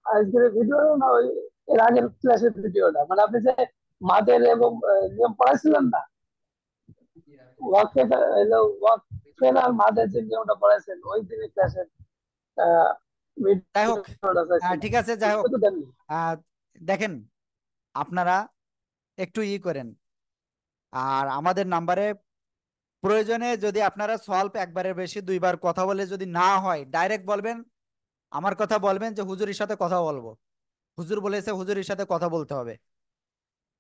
আজকের ভিডিও না, ওই এর আগের ক্লাসের ভিডিওটা, মানে আপনি যে মাদের এবং নিয়ম পড়াইছিলেন না, ওয়াকেট হলো ওয়াকেট আর মাদের যে নিয়মটা পড়াইছেন ওই দিনের ক্লাসের যাই হোক, ভিডিওটা চাইছিলাম। ঠিক আছে, যাই হোক। তো দেননি। আহ, দেখেন, আপনারা একটু করেন, আর আমাদের নাম্বারে প্রয়োজনে যদি আপনারা সলভ একবারের বেশি দুইবার কথা বলে যদি না হয়, ডাইরেক্ট বলবেন, আমার কথা বলবেন যে হুজুরের সাথে কথা বলবো, হুজুর বলেছে হুজুরের সাথে কথা বলতে হবে,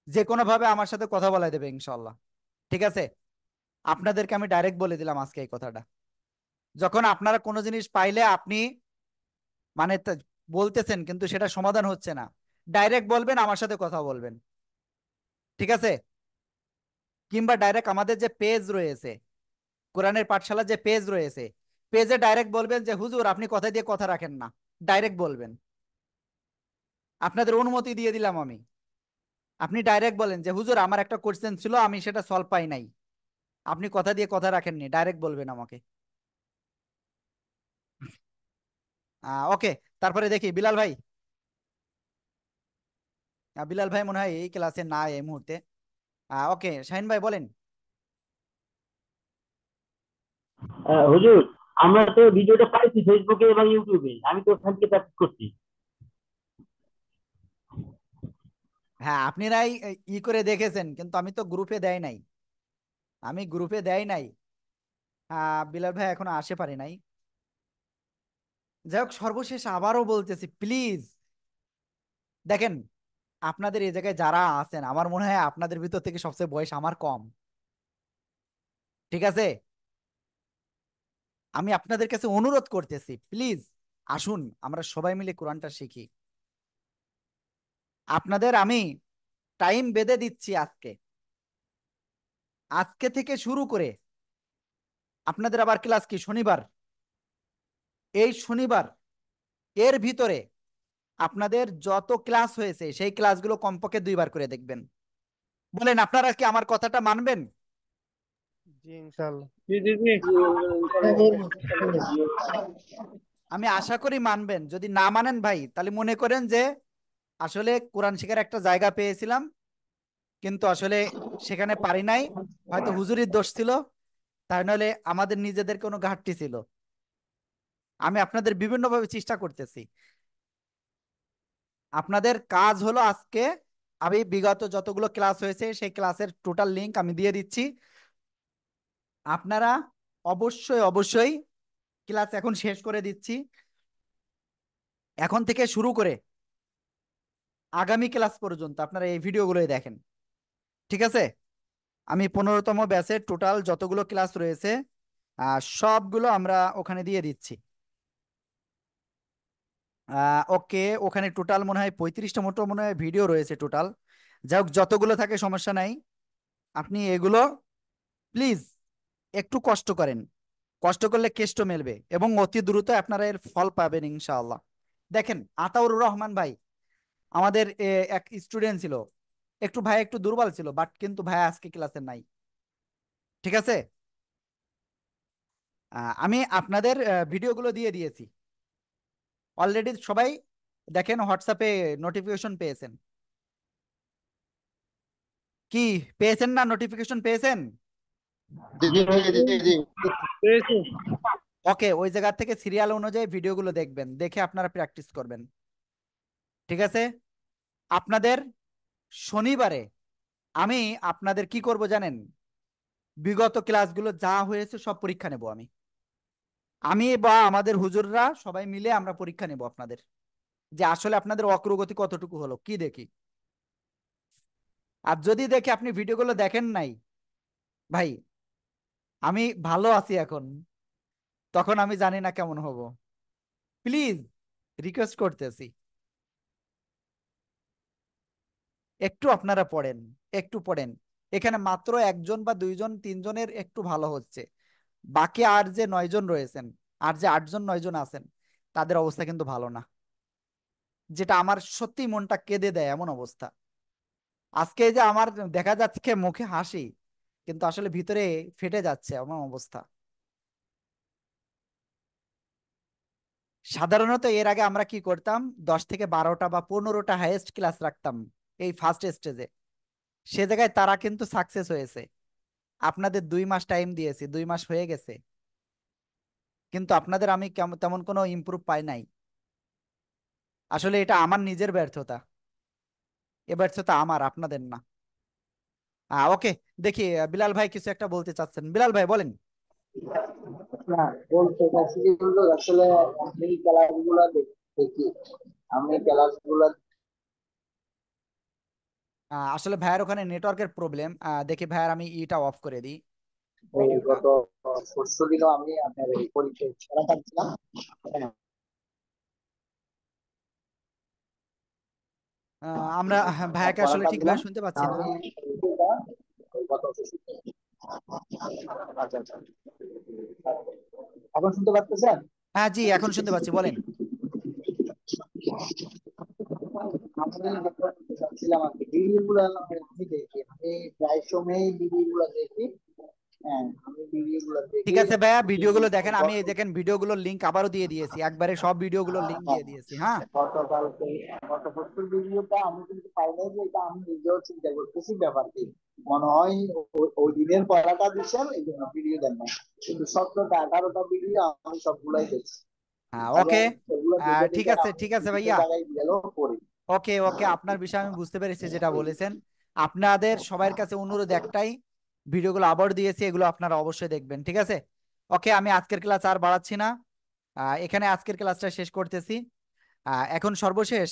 যে কোনো ভাবে আমার সাথে কথা বলাই দেবে ইনশাল্লাহ। ঠিক আছে? আপনাদেরকে আমি ডাইরেক্ট বলে দিলাম আজকে এই কথাটা। যখন আপনারা কোনো জিনিস পাইলে আপনি মানে বলতেছেন কিন্তু সেটা সমাধান হচ্ছে না, ডাইরেক্ট বলবেন আমার সাথে কথা বলবেন। ঠিক আছে? কিংবা ডাইরেক্ট আমাদের যে পেজ রয়েছে, কোরআনের পাঠশালা যে পেজ রয়েছে, পেজে ডাইরেক্ট বলবেন যে হুজুর আপনি কথা দিয়ে কথা রাখেন না, ডাইরেক্ট বলবেন। আপনাদের অনুমতি দিয়ে দিলাম আমি। আপনি ডাইরেক্ট বলেন যে হুজুর আমার একটা কোশ্চেন ছিল, আমি সেটা সলভ পাই নাই, আপনি কথা দিয়ে কথা রাখেননি, ডাইরেক্ট বলবেন আমাকে। ওকে। তারপরে দেখি বিলাল ভাই। বিলাল ভাই মনে হয় এই ক্লাসে না এই মুহূর্তে। ওকে, শাহিন ভাই বলেন। হুজুর, আমরা তো ভিডিওটা পাইছি ফেসবুকে এবং ইউটিউবে, আমি তো ওখান থেকে প্র্যাকটিস করছি। হ্যাঁ, আপনারাই করে দেখেছেন, কিন্তু আমি তো গ্রুপে দেয় নাই, আমি গ্রুপে দেয় নাই। বিলাল ভাই এখনো আসে পারে নাই। যাই হোক, সর্বশেষ আবারও বলতেছি, প্লিজ দেখেন, আপনাদের এই জায়গায় যারা আছেন আমার মনে হয় আপনাদের ভিতর থেকে সবচেয়ে বয়স আমার কম। ঠিক আছে? আমি আপনাদের কাছে অনুরোধ করতেছি, প্লিজ আসুন আমরা সবাই মিলে কোরআনটা শিখি। আপনাদের আমি টাইম বেঁধে দিচ্ছি আজকে, আজকে থেকে শুরু করে আপনাদের আবার ক্লাস কি শনিবার, এই শনিবার এর ভিতরে আপনাদের যত ক্লাস হয়েছে সেই ক্লাসগুলো কমপক্ষে দুইবার করে দেখবেন। বলেন আপনারা কি আমার কথাটা মানবেন? জি ইনশাল্লাহ। জি জি জি। আমি আশা করি মানবেন। যদি না মানেন ভাই, তাহলে মনে করেন যে আসলে কোরআন শেখার একটা জায়গা পেয়েছিলাম, কিন্তু আসলে সেখানে পারি নাই, হয়তো হুজুরির দোষ ছিল, তাই নাহলে আমাদের নিজেদের কোনো ঘাটতি ছিল। আমি আপনাদের বিভিন্নভাবে চেষ্টা করতেছি। আপনাদের কাজ হলো আজকে, আমি বিগত যতগুলো ক্লাস হয়েছে সেই ক্লাসের টোটাল লিংক আমি দিয়ে দিচ্ছি। আপনারা অবশ্যই অবশ্যই, ক্লাস এখন শেষ করে দিচ্ছি, এখন থেকে শুরু করে আগামী ক্লাস পর্যন্ত আপনারা এই ভিডিওগুলোই দেখেন। ঠিক আছে? আমি 15তম ব্যাচের টোটাল যতগুলো ক্লাস রয়েছে সবগুলো আমরা ওখানে দিয়ে দিচ্ছি। ওকে, ওখানে টোটাল মনে হয় 35টা মতো মনে হয় ভিডিও রয়েছে টোটাল। যাই হোক, যতগুলো থাকে সমস্যা নাই, আপনি এগুলো প্লিজ একটু কষ্ট করেন, কষ্ট করলে কেষ্ট মেলবে এবং অতি দ্রুত আপনারা এর ফল পাবেন ইনশাআল্লাহ। দেখেন, আতাউর রহমান ভাই আমাদের এক স্টুডেন্ট ছিল, একটু ভাই একটু দুর্বল ছিল, বাট কিন্তু ভাই আজকে ক্লাসে নাই। ঠিক আছে? আমি আপনাদের ভিডিওগুলো দিয়ে দিয়েছি অলরেডি, সবাই দেখেন হোয়াটসঅ্যাপে নোটিফিকেশন পেয়েছেন কি? পেয়েছেন না? নোটিফিকেশন পেয়েছেন? জি জি ভাইয়া, জি জি। পেয়েছি। ওকে, ওই জায়গা থেকে সিরিয়াল অনুযায়ী ভিডিওগুলো দেখবেন, দেখে আপনারা প্র্যাকটিস করবেন, ঠিক আছে? আপনাদের শনিবারে আমি আপনাদের কি করব জানেন? বিগত ক্লাসগুলো যা হয়েছে সব পরীক্ষা নেব আমি বা আমাদের হুজুররা সবাই মিলে আমরা পরীক্ষা নেব আপনাদের, যে আসলে আপনাদের অগ্রগতি কতটুকু হলো কি দেখি। আর যদি দেখে আপনি ভিডিওগুলো দেখেন নাই, ভাই আমি ভালো আছি এখন, তখন আমি জানি না কেমন হব। প্লিজ রিকোয়েস্ট করতেছি, একটু আপনারা পড়েন, একটু পড়েন। এখানে মাত্র একজন বা দুইজন তিনজনের একটু ভালো হচ্ছে, বাকি আর যে 9 জন রয়েছেন, আর যে 8 জন 9 জন আছেন, তাদের অবস্থা কিন্তু ভালো না, যেটা আমার সত্যি মনটা কেঁদে দেয় এমন অবস্থা। আজকে এই যে আমার দেখা যাচ্ছে মুখে হাসি, কিন্তু আসলে ভিতরে ফেটে যাচ্ছে এমন অবস্থা। সাধারণত এর আগে আমরা কি করতাম, 10 থেকে 12টা বা 15টা হাইয়েস্ট ক্লাস রাখতাম এই ফার্স্ট স্টেজে, সে জায়গায় তারা কিন্তু সাকসেস হয়েছে। আপনাদের 2 মাস টাইম দিয়েছি, 2 মাস হয়ে গেছে, কিন্তু আপনাদের আমি তেমন কোনো ইমপ্রুভ পাই নাই। আসলে এটা আমার নিজের ব্যর্থতা, এ ব্যর্থতা আমার, আপনাদের না। ওকে, দেখি বিলাল ভাই কিছু একটা বলতে চাচ্ছেন, বিলাল ভাই বলেন। না, বলতে চাচ্ছি যে হলো আসলে আমি খেলাধুলা দেখি, আমি খেলাধুলা আসলে ভাইয়ের ওখানে নেটওয়ার্কের প্রবলেম, দেখি ভাইয়ার আমি ইটা অফ করে দিই ওই ভিডিওটা। গত পরশু দিনও আমি আপনার এই পরীক্ষায় খেলা পাচ্ছিলাম। হ্যাঁ, আমরা ভাইয়াকে আসলে পড়াটা দিলাম ঠিকভাবে শুনতে পাচ্ছি না। আমি এটা ওই গত পরশু। আচ্ছা আচ্ছা, এখন শুনতে পাচ্ছেন? হ্যাঁ জি, এখন শুনতে পাচ্ছি, বলেন। আমি যেটা চাচ্ছিলাম আর কি, ভিডিও গুলা আমি দেখি, আমি প্রায় সময় ভিডিও গুলা দেখি। হ্যাঁ, আমি ভিডিও গুলা ঠিক দেখি আছে ভাইয়া, ভিডিওগুলো কিন্তু দেখেন, আমি এই দেখেন ভিডিওগুলোর লিংক আবারও দিয়ে দিয়েছি, একবারে সব ভিডিওগুলোর লিংক দিয়ে দিয়েছি। হ্যাঁ গতকালকে গত পরশুর ভিডিওটা আমি কিন্তু পাই নাই, যে এটা আমি নিজেও চিন্তা করতেছি ব্যাপারটি, মনে হয় ওই দিনের পড়াটা দিচ্ছেন এই জন্য ভিডিও দেন না, কিন্তু 17টা 18টা ভিডিও আমি সবগুলাই দেখছি হ্যাঁ, এবং ওকে, সেগুলো দেখে ঠিক দেখে আছে আমি ঠিক আছে বিভিন্ন ভাইয়া। জায়গায় গেলেও পড়ি। ওকে ওকে, আপনার বিষয় আমি বুঝতে পেরেছি যেটা বলেছেন। আপনাদের সবার কাছে অনুরোধ একটাই, ভিডিওগুলো আবার দিয়েছি, এগুলো আপনারা অবশ্যই দেখবেন, ঠিক আছে? ওকে, আমি আজকের ক্লাস আর বাড়াচ্ছি না, এখানে আজকের ক্লাসটা শেষ করতেছি। এখন সর্বশেষ